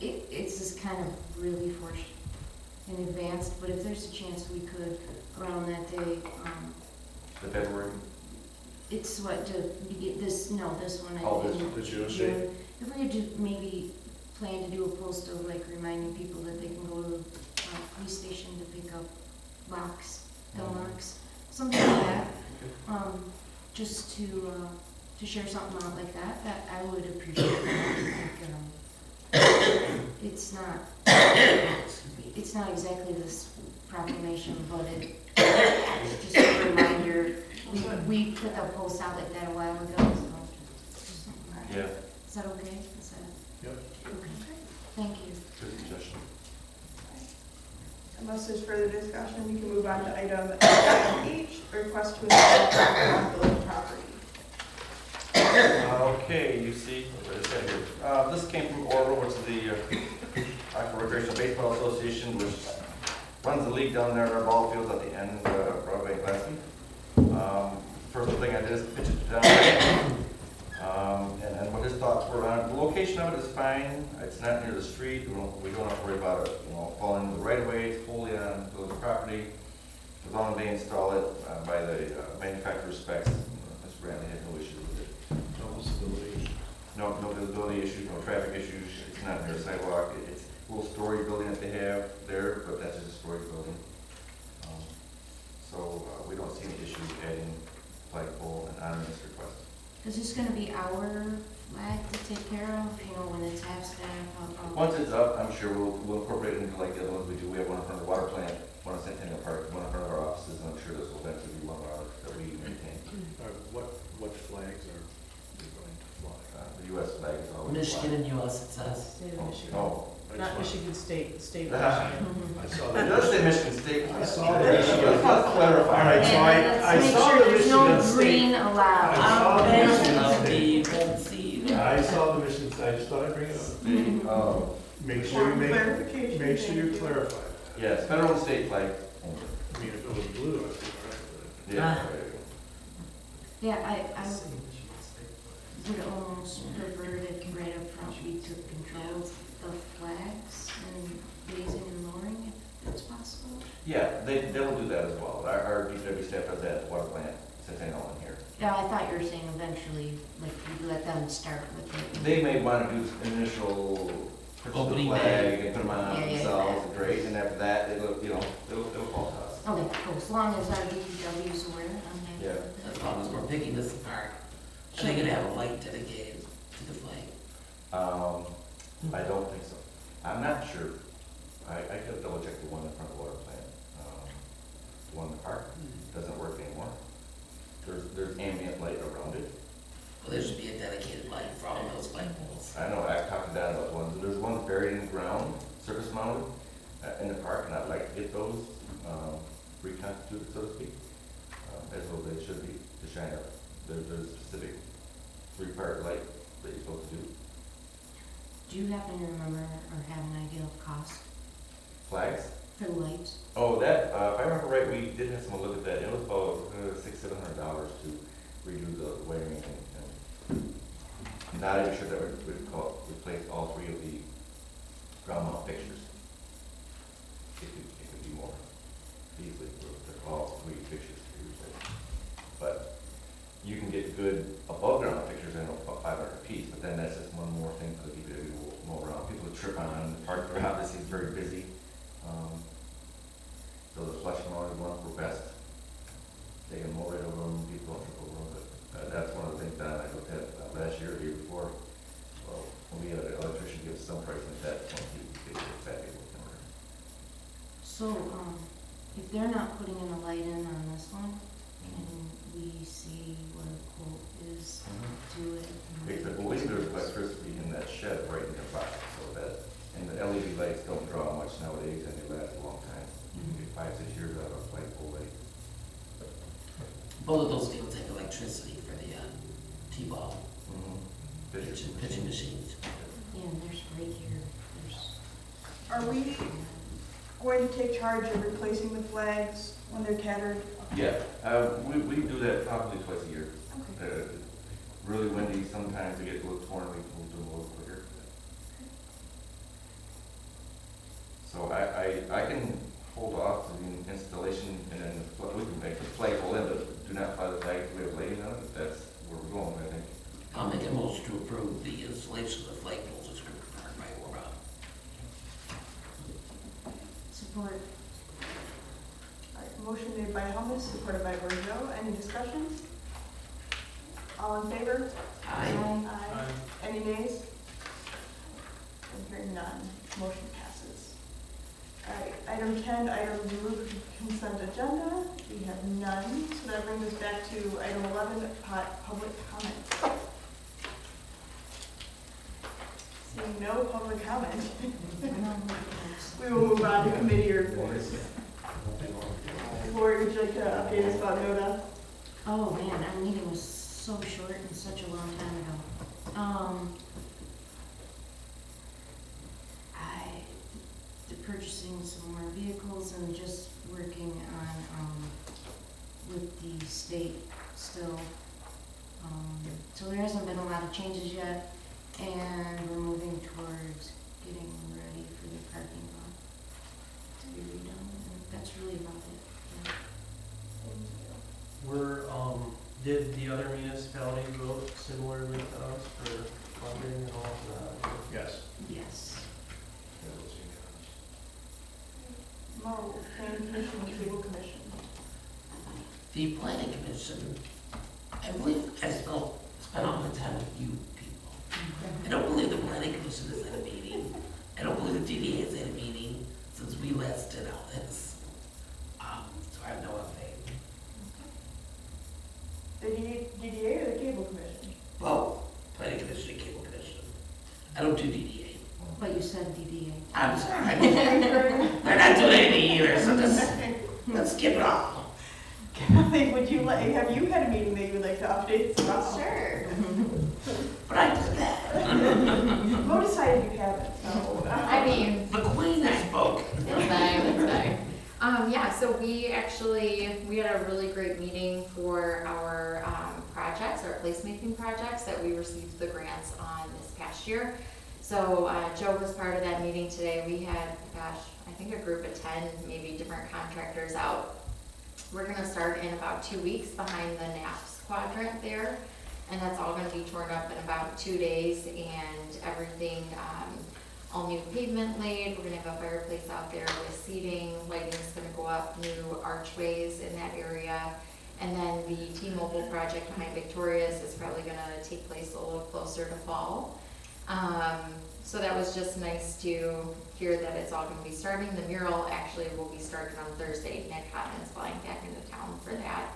it's just kind of really forced in advance, but if there's a chance we could, around that day, The February, it's what, this one, Oh, I think. the June June. date. If we could just maybe plan to do a post of like reminding people that they can go to the police station to pick up locks, gun locks, something like that. Just to share something out like that I would appreciate. It's not exactly this proclamation, but it's just a reminder. We put a post out like that a while ago, so just something like that. yeah, Is that okay? Is that? Yep. Okay. Thank you. good suggestion. Unless there's further discussion, we can move on to item 9H, request to install on village property. Okay, you see, what it said here. This came from Orville, which is the Iowa Recreational Baseball Association, which runs the league down there at our ball fields at the end of Broadway and Glasgow. First thing I did is pitch it down there. And what his thoughts were on it. The location of it is fine. It's not near the street. We don't have to worry about it, falling into the right of way. It's wholly on village property. As long as they install it by the manufacturer's specs, Mr. Brantley had no issues with it. No visibility issues. No visibility issues, no traffic issues. It's not near a sidewalk. It's a little storage building that they have there, but that's just a storage building. So we don't see any issues adding flagpole and honoring this request. Is this gonna be our flag to take care of, when it's half staff? Once it's up, I'm sure we'll incorporate it into like the other ones we do. We have one in front of the water plant, one in Centennial Park, one in front of our offices, and I'm sure this will eventually be one of ours that we maintain. What flags are you going to fly? The US flag is always. Michigan and US, it says. State of Michigan. Oh, Not Michigan State, state of Ah. Michigan. I saw it that. does say Michigan State. I saw the Let's Michigan. clarify. All right, so I Let's saw make the sure there's no Michigan State. green allowed. I saw the Michigan Of State. the won't see. I saw the Michigan State. I just thought I'd bring it up. Oh, Make sure you Clarification, make sure you thank you. clarify that. yes, federal and state flag only. I mean, if it was blue, I'd be Yeah. Yeah, I would almost prefer that right up front we took control of the flags and raising and lowering if that's possible. Yeah, they'll do that as well. Our DPW staff does that at the water plant, Centennial in here. Yeah, I thought you were saying eventually, like, you let them start with it. They may want to do initial purchase the Opening flag day. and put them on Yeah, yeah, themselves, and great, and after that, it'll fall to us. Okay, cool, as long as our DPW is aware, I'm happy Yeah. with it. As long as we're picking this apart. Are they gonna have a light dedicated to the flag? I don't think so. I'm not sure. I could double check the one in front of the water plant. The one in the park doesn't work anymore. There's ambient light around it. Well, there should be a dedicated light for all those flagpoles. I know, I've talked to Dad about one. There's one buried in the ground, surface mounted, in the park, and I'd like to get those, reconstituted, so to speak, as well they should be, to shine up. There's a specific three-part light that you're supposed to do. Do you happen to remember or have an idea of cost Flags. for the lights? Oh, that, if I remember right, we did have someone look at that. It was about $600-700 to redo the wiring and not even sure that we'd replace all three of the ground mount fixtures. It could be more easily, all three fixtures to be replaced. But you can get good above ground pictures, I know, about 500 a piece, but then that's just one more thing for the people to mow around. People trip on the park, they're obviously very busy. So the flush mowing ones were best. They can mow right over them, people don't trip over them, but that's one of the things that I looked at last year, or the year before. Well, when we had an electrician give us some price like that, one people get exactly what they were. So, if they're not putting in a light in on this one, can we see what a quote is to it? I believe there's electricity in that shed right in their box, so that, and the LED lights don't draw much nowadays, and they last a long time. You can get 5, 6 years out of a light pole light. Both of those fields have electricity for the T-ball pitching machines. Yeah, and there's right here, there's. Are we going to take charge of replacing the flags when they're tattered? Yeah, we do that probably twice a year. Okay. Really windy, sometimes they get a little torn, we can do them a little quicker. So I can hold off to the installation and then we can make the flagpole in, but do not fly the flag if we have lighting on it, if that's where we're going, I think. I'll make a motion to approve the installation of the flagpoles as required by ORA. Support. All right, motion made by Helmut, supported by Bordeaux. Any discussion? All in favor? Aye. Aye. Any nays? I'm hearing none. Motion passes. All right, item 10, items removed from consent agenda. We have none. So that brings us back to item 11, public comment. Seeing no public comment, we will move on to committee reports. Lori, would you like to update us about NODA? Oh, man, our meeting was so short and such a long time ago. Purchasing some more vehicles and just working on, with the state still. So there hasn't been a lot of changes yet, and we're moving towards getting ready for the parking lot to be redone, and that's really about it. Yeah. Did the other municipalities vote similarly to us for funding and all of that? Yes. Yes. Mo, Planning Commission, Cable Commission. The planning commission, I believe, I spent all my time with you people. I don't believe the planning commission has had a meeting. I don't believe the DDA has had a meeting since we last did all this. So I have no update. The DDA or the Cable Commission? Both, planning commission and cable commission. I don't do DDA. But you said DDA. I'm sorry. They're not doing anything either, so let's skip it all. Kelly, have you had a meeting that you would like to update us about? Sure. But I did that. Mo decided you haven't, so. I mean, The queen has spoken. it's fine, it's fine. Yeah, so we had a really great meeting for our projects, our placemaking projects that we received the grants on this past year. So Joe was part of that meeting today. We had, I think a group of 10, maybe different contractors out. We're gonna start in about 2 weeks behind the NAPS quadrant there. And that's all gonna be torn up in about 2 days and everything, all new pavement laid. We're gonna have a fireplace out there with seating, lighting's gonna go up, new archways in that area. And then the T-Mobile project behind Victoria's is probably gonna take place a little closer to fall. So that was just nice to hear that it's all gonna be starting. The mural actually will be started on Thursday. Nick Hotman's flying back into town for that.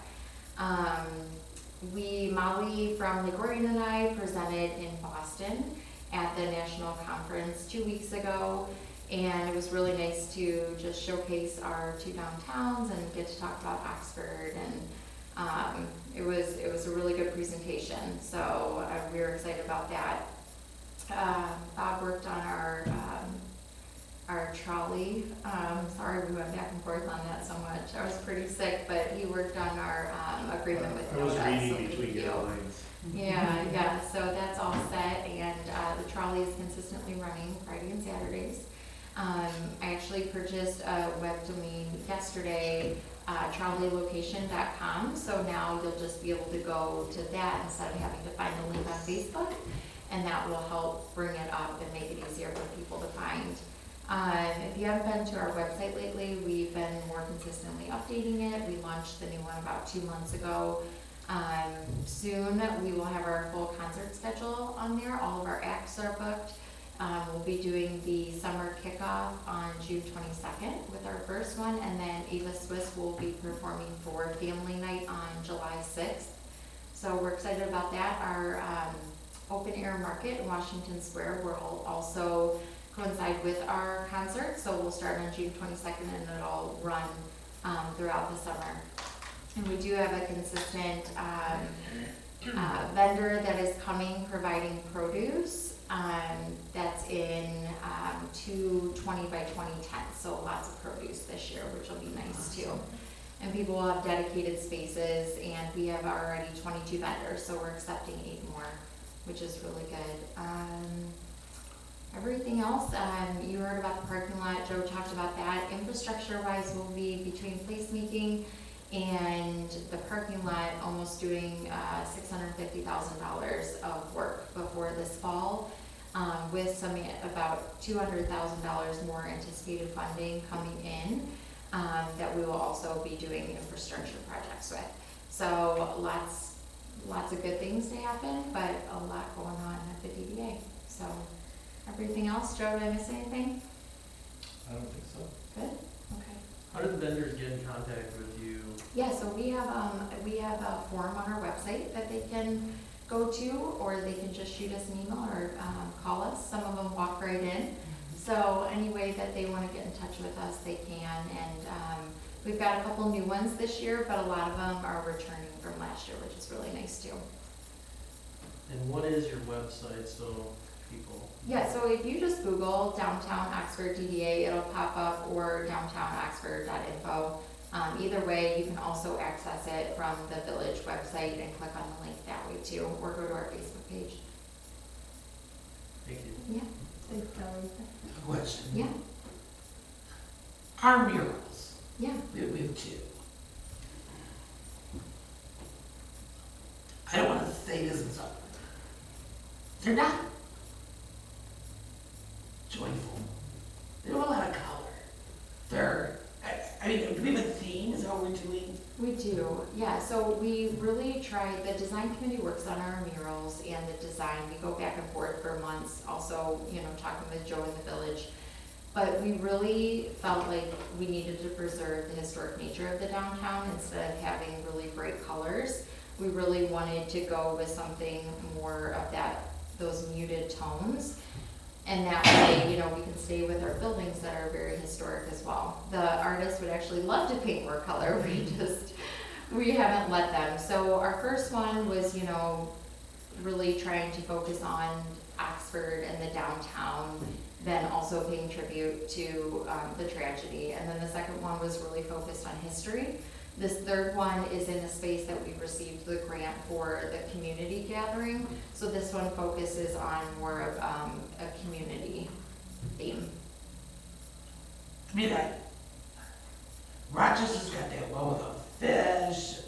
Molly from Lake Orion and I presented in Boston at the national conference 2 weeks ago. And it was really nice to just showcase our 2 downtowns and get to talk about Oxford. And it was a really good presentation. So we were excited about that. Bob worked on our trolley. Sorry we went back and forth on that so much. I was pretty sick, but he worked on our agreement with I was NODA, reading so between thank your you. lines. Yeah, so that's all set, and the trolley is consistently running Friday and Saturdays. I actually purchased a web domain yesterday trolleylocation.com. So now you'll just be able to go to that instead of having to find the link on Facebook. And that will help bring it up and make it easier for people to find. If you haven't been to our website lately, we've been more consistently updating it. We launched the new one about 2 months ago. Soon we will have our full concert schedule on there. All of our acts are booked. We'll be doing the summer kickoff on June 22nd with our first one, and then Ava Swiss will be performing for Family Night on July 6th. So we're excited about that. Our open air market in Washington Square will also coincide with our concert, so we'll start on June 22nd and it'll run throughout the summer. And we do have a consistent vendor that is coming providing produce. That's in 2 20 by 20 tents, so lots of produce this year, which will be nice too. And people will have dedicated spaces, and we have already 22 vendors, so we're accepting 8 more, which is really good. Everything else, you heard about the parking lot, Joe talked about that. Infrastructure-wise, we'll be between placemaking and the parking lot almost doing $650,000 of work before this fall, with some about $200,000 more anticipated funding coming in, that we will also be doing infrastructure projects with. So lots of good things to happen, but a lot going on at the DDA. So everything else, Joe, did I miss anything? I don't think so. Good, okay. How do the vendors get in contact with you? Yeah, so we have a form on our website that they can go to, or they can just shoot us an email or call us. Some of them walk right in. So any way that they want to get in touch with us, they can. And we've got a couple new ones this year, but a lot of them are returning from last year, which is really nice too. And what is your website so people? Yeah, so if you just Google Downtown Oxford DDA, it'll pop up, or downtownoxford.info. Either way, you can also access it from the village website and click on the link that way too, or go to our Facebook page. Thank you. Yeah. Thanks, Kelly. A question. Yeah, Our murals, yeah. we have 2. I don't want to say this and so. They're not joyful. They don't have a lot of color. They're, I mean, do we have a theme? Is that what we're doing? We do, yeah, so we really try, the design committee works on our murals and the design, we go back and forth for months, also, you know, talking with Joe in the village. But we really felt like we needed to preserve the historic nature of the downtown instead of having really bright colors. We really wanted to go with something more of those muted tones. And that way, you know, we can stay with our buildings that are very historic as well. The artists would actually love to paint more color, we haven't let them. So our first one was, you know, really trying to focus on Oxford and the downtown, then also paying tribute to the tragedy. And then the second one was really focused on history. This third one is in a space that we received the grant for the community gathering. So this one focuses on more of a community theme. I mean, Rochester's got that one with a fish.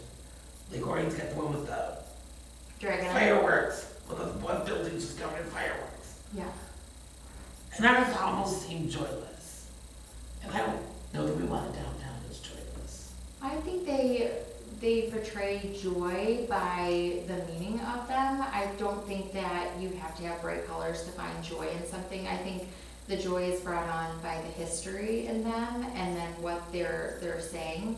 LaGuardian's got the one with the Dragon. fireworks. Well, the one building's just covered in fireworks. Yeah. And ours almost seem joyless. And I don't know that we want a downtown that's joyless. I think they portray joy by the meaning of them. I don't think that you have to have bright colors to find joy in something. I think the joy is brought on by the history in them and then what they're saying.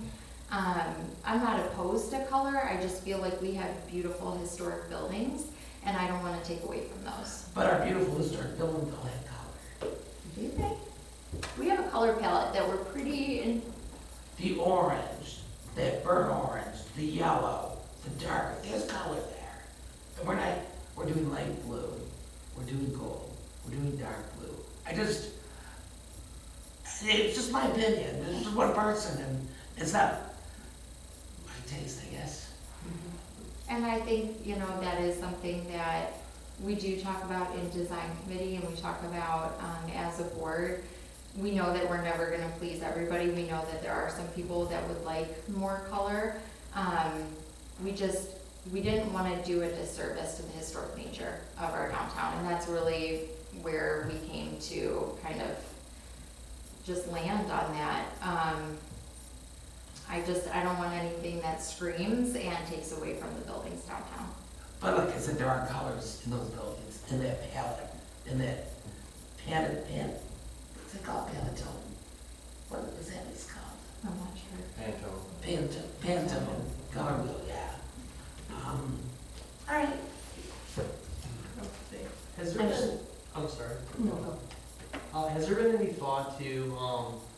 I'm not opposed to color. I just feel like we have beautiful historic buildings and I don't want to take away from those. But our beautiful historic buildings all have color. Do they? We have a color palette that we're pretty in. The orange, that burnt orange, the yellow, the dark, there's color there. And we're doing light blue, we're doing gold, we're doing dark blue. It's just my opinion, it's just one person, and it's not my taste, I guess. And I think, you know, that is something that we do talk about in design committee and we talk about as a board. we know that we're never gonna please everybody. We know that there are some people that would like more color. We didn't wanna do a disservice to the historic nature of our downtown, and that's really where we came to kind of just land on that. I don't want anything that screams and takes away from the buildings downtown. But like I said, there are colors in those buildings, in that palette, in that what's it called, Pantone? What is that it's called? I'm not sure. Pantone, color wheel, yeah. All right. Has there been, I'm sorry. No, Has there been any thought to,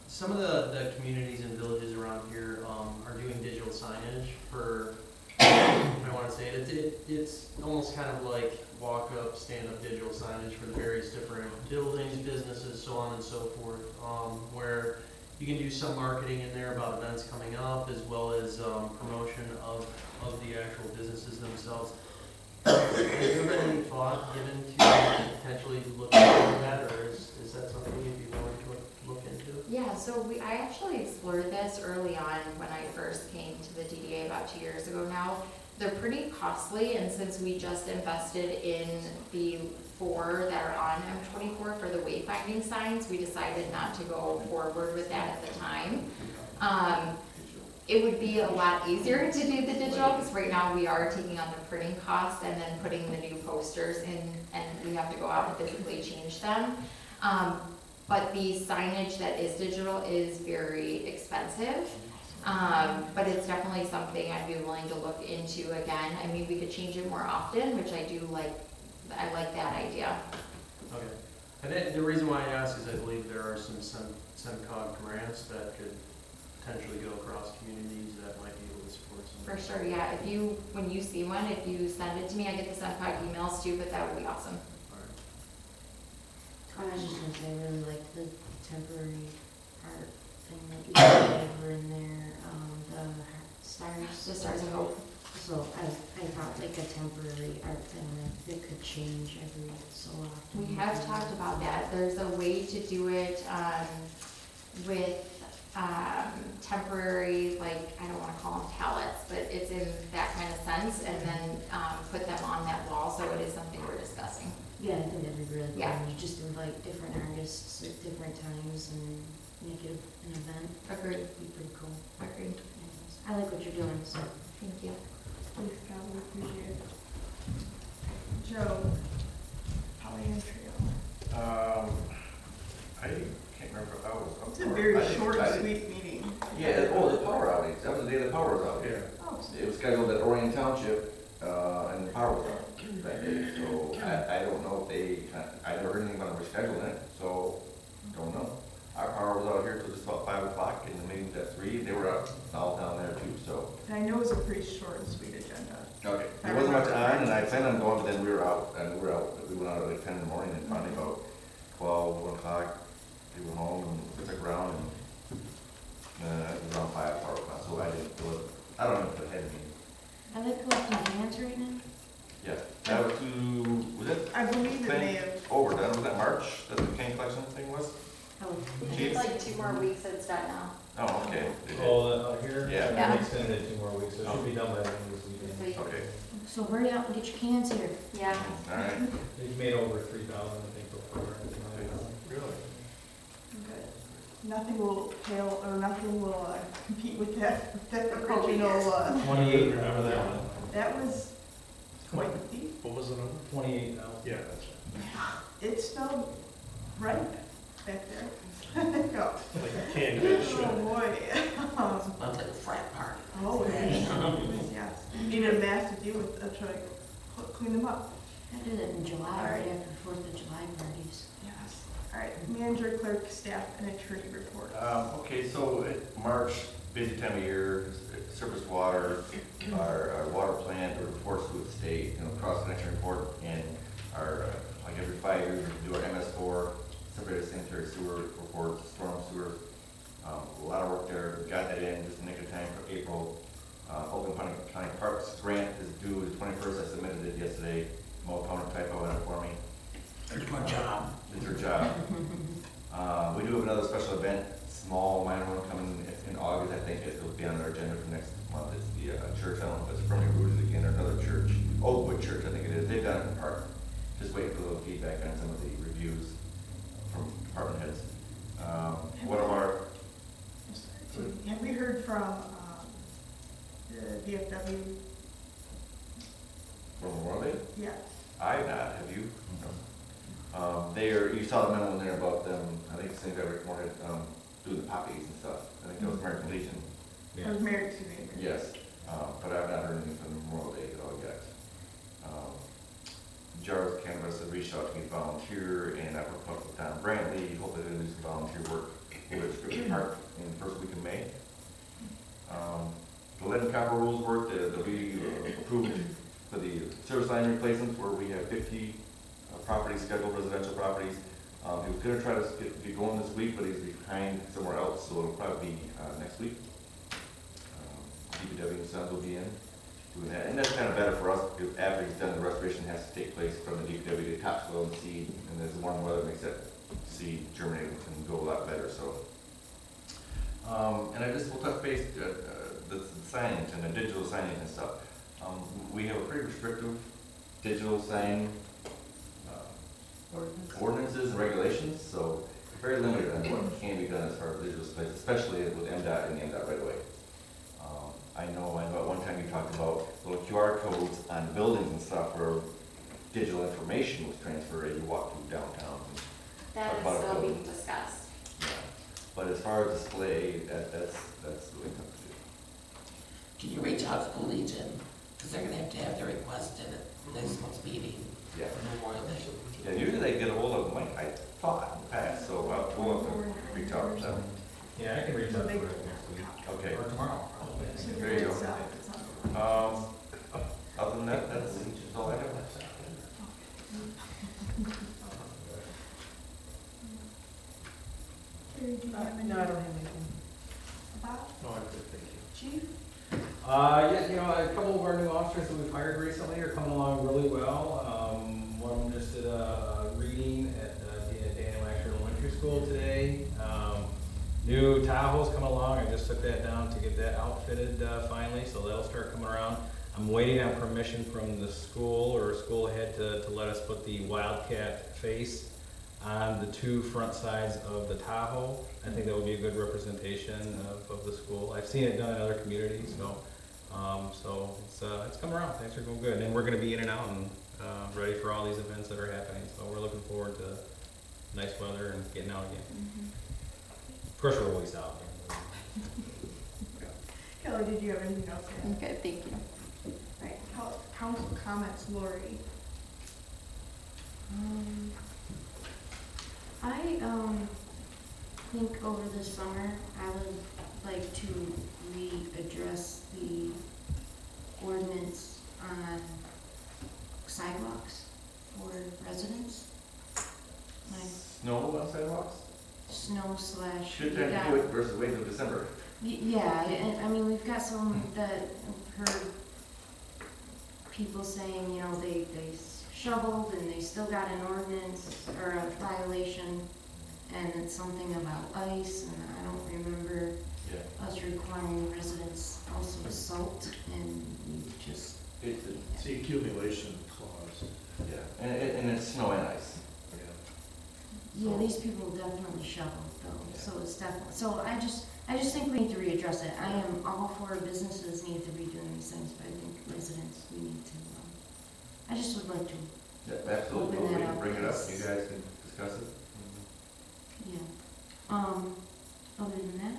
some of the communities and villages around here, are doing digital signage for, I wanna say it, it's almost kind of like walk-up, stand-up digital signage for the various different buildings, businesses, so on and so forth, where you can do some marketing in there about events coming up, as well as, promotion of the actual businesses themselves. Has there been any thought given to potentially looking into that, or is that something you'd be willing to look into? Yeah, so I actually explored this early on when I first came to the DDA about 2 years ago now. They're pretty costly, and since we just invested in the 4 that are on M24 for the wayfinding signs, we decided not to go forward with that at the time. It would be a lot easier to do the digital, because right now we are taking on the printing costs and then putting the new posters in, and we have to go out and physically change them. But the signage that is digital is very expensive. But it's definitely something I'd be willing to look into again. I mean, we could change it more often, which I do like. I like that idea. Okay. And then the reason why I ask is I believe there are some SEMCOG grants that could potentially go across communities that might be able to support some. For sure, yeah. When you see one, if you send it to me, I get the SEMCOG emails too, but that would be awesome. All right. I was just gonna say, I really like the temporary art thing that you did over in there, the stars. The Stars of Hope. So I thought like a temporary art thing that could change every so often. We have talked about that. There's a way to do it with temporary, like, I don't want to call them pallets, but it's in that kind of sense, and then put them on that wall, so it is something we're discussing. Yeah, I think that'd be really cool. Yeah. You just invite different artists at different times and make it an event. Agreed. It'd be pretty cool. Agreed. I like what you're doing, so. Thank you. Thanks, Cal, we appreciate it. Joe, Pollyant Trail. I can't remember if I was up It's a for it. very I didn't- short, I didn't- sweet meeting. Yeah, the power outage, that was the day the power was out. Yeah. Oh, It was scheduled at Orion Township, and the power was out that day, so I don't know if they, I never heard anything about them rescheduling it, so, don't know. Our power was out here till just about 5 o'clock, and the meeting's at 3, they were out, all down there too, so. and I know it's a pretty short and sweet agenda. Okay, there wasn't much on, and I planned on going, but then we were out, we went out at like 10 in the morning, and finally about 12, 1 o'clock, we went home and took around, and it was around 5 o'clock, so I didn't feel it, I don't know if it had me. Are they collecting cans right now? Yeah, that was was it I believe it may have, overdone, was that March, that the cane collection thing was? Oh, Chiefs? like 2 more weeks, it's done now. Oh, okay. They did. Oh, here? Yeah. Yeah. They extended it 2 more weeks, so it should be done by the end of this weekend. Okay, so hurry up and get your cans here. Yeah. all right. They've made over 3,000, I think, before. Really? good. Nothing will pale, or nothing will compete with that COVID original, years. 28, remember that one? that was quite the feat. What was the number? 28,000. Yeah, that's It smelled right back there. Go. like a candy Oh, shop. boy. Sounds like a frat party. Oh, yes. You need a massive deal with, trying to clean them up. I did it in July, All right. right after the 4th of July parties. Yes. All right, manager, clerk, staff, and attorney report. Okay, so March, busy time of year, surface water, our water plant reports to the state, cross connection report, and our, like every 5 years, we do our MS4, separated sanitary sewer report, storm sewer. A lot of work there, got that in just in the nick of time for April. Oakland County Parks grant is due the 21st, I submitted it yesterday, Mo Pound typo in it for me. Good job. It's your job. We do have another special feedback on some of the reviews from department heads. One of our, Have we heard from the VFW? from Memorial Day, Yeah. I've not, have you? You saw the memo in there about them, I think St. Edward wanted, doing the poppies and stuff. I think that was American Legion. I was married to me. Yes, but I've not heard anything from Memorial Day at all yet. Jarvis Canvas have reached out to me to volunteer, and I've worked with Don Brantley, hopefully they're gonna do some volunteer work over at Scripture Park in the first week of May. The lead and copper rules work, they'll be approved for the service line replacements, where we have 50 properties scheduled, residential properties. He was gonna try to get going this week, but he's behind somewhere else, so it'll probably be next week. DPW and Sons will be in doing that, and that's kind of better for us, because after he's done, the restoration has to take place from the DPW to topsoil and seed, and there's warm weather that makes that seed germinate and go a lot better, so. And I just will touch base, the signage and the digital signage and stuff. We have a pretty restrictive digital sign ordinances and regulations, so very limited on what can be done as far as digital space, especially with MDOT and the MDOT right away. I know at one time you talked about little QR codes on buildings and stuff where digital information was transferred as you walk through downtown. That is About a still being building. discussed. Yeah. But as far as display, that's really tough to do. Can you reach out to the Legion? Because they're gonna have to have their request in at next month's meeting Yeah. for Memorial Day. Yeah, usually they get a hold of Mike, I thought in the past, so we'll have to reach out to them. Yeah, I can reach out to So they- her next week. Okay, Or tomorrow. there you go. It's not- Other than that, that's all I have. Carrie, do you have any? No, I don't have anything. Bob? No, I'm good, thank you. Chief? Yeah, you know, a couple of our new officers that we've hired recently are coming along really well. One of them just did a reading at Daniel Asher Elementary School today. New Tahoe's coming along, I just took that down to get that outfitted finally, so that'll start coming around. I'm waiting on permission from the school or school head to let us put the Wildcat face on the two front sides of the Tahoe. I think that would be a good representation of the school. I've seen it done in other communities, so it's come around. Things are going good, and we're going to be in and out and ready for all these events that are happening. So we're looking forward to nice weather and getting out again. Of course, we're always out. Kelly, did you have anything else to add? Okay, thank you. Right, council comments, Lori. I think over the summer, I would like to readdress the ordinance on sidewalks for residents. Like Snow on sidewalks? snow slash. Should time to do it versus wait until December. Yeah, and I mean, we've got some that I've heard people saying, you know, they shoveled and they still got an ordinance or a violation, and it's something about ice, and I don't remember Yeah. us requiring residents also salt, and we just, It's the accumulation clause. Yeah, and it's snow and ice. yeah, these people definitely shoveled though, so it's definitely, so I just think we need to readdress it. I am all for businesses need to be doing these things, but I think residents, we need to, I just would like to, Yeah, absolutely. Open that We can up, bring it up, yes. you guys can discuss it. yeah. Other than that,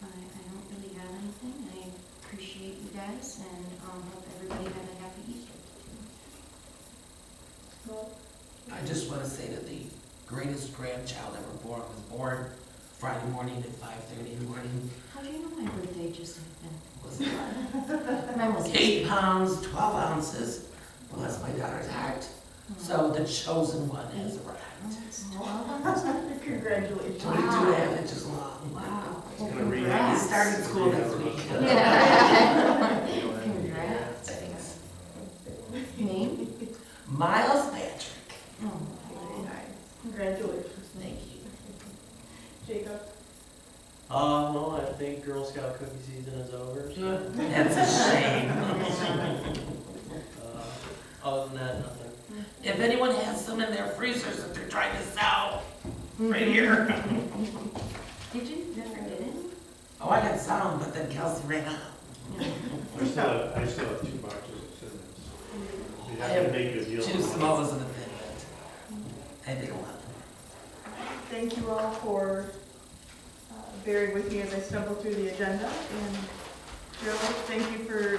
I don't really have anything. I appreciate you guys and, hope everybody had a happy Easter. I just want to say that the greatest grandchild ever born was born Friday morning at 5:30 in the morning. How do you know my birthday just happened? Was Mine was 8 pounds, 12 ounces. Bless my daughter's heart. So the chosen one has arrived. Congratulations. 22 and a half inches long. Wow. It's gonna read. He Congrats. started school next week. Yeah. Congrats. Thanks. Name? Miles Patrick. Oh, Very nice. Congratulations. Thank you. Jacob? No, I think Girl Scout cookie season is over, so, That's a shame. other than that, nothing. If anyone has some in their freezers that they're trying to sell, right here. Did you never get any? Oh, I got some, but then Kelsey ran out. I still have 2 boxes of Thin Mints. We I have to have make a deal. 2 smallest of the Thin Mint. I think a lot. Thank you all for bearing with me as I stumble through the agenda. And Joe, thank you for the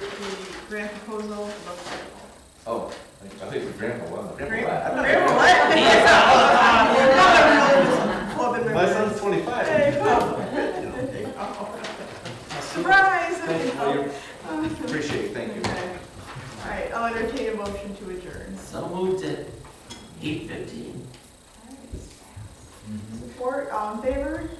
grant proposal. It looks wonderful. Oh, I think it's grandpa, wasn't it? Grandpa Grandpa what? My son's 25. Hey, surprise! Appreciate it, thank you. Okay. All right, I'll entertain a motion to adjourn. So moved at 8:15. Support, all in favor?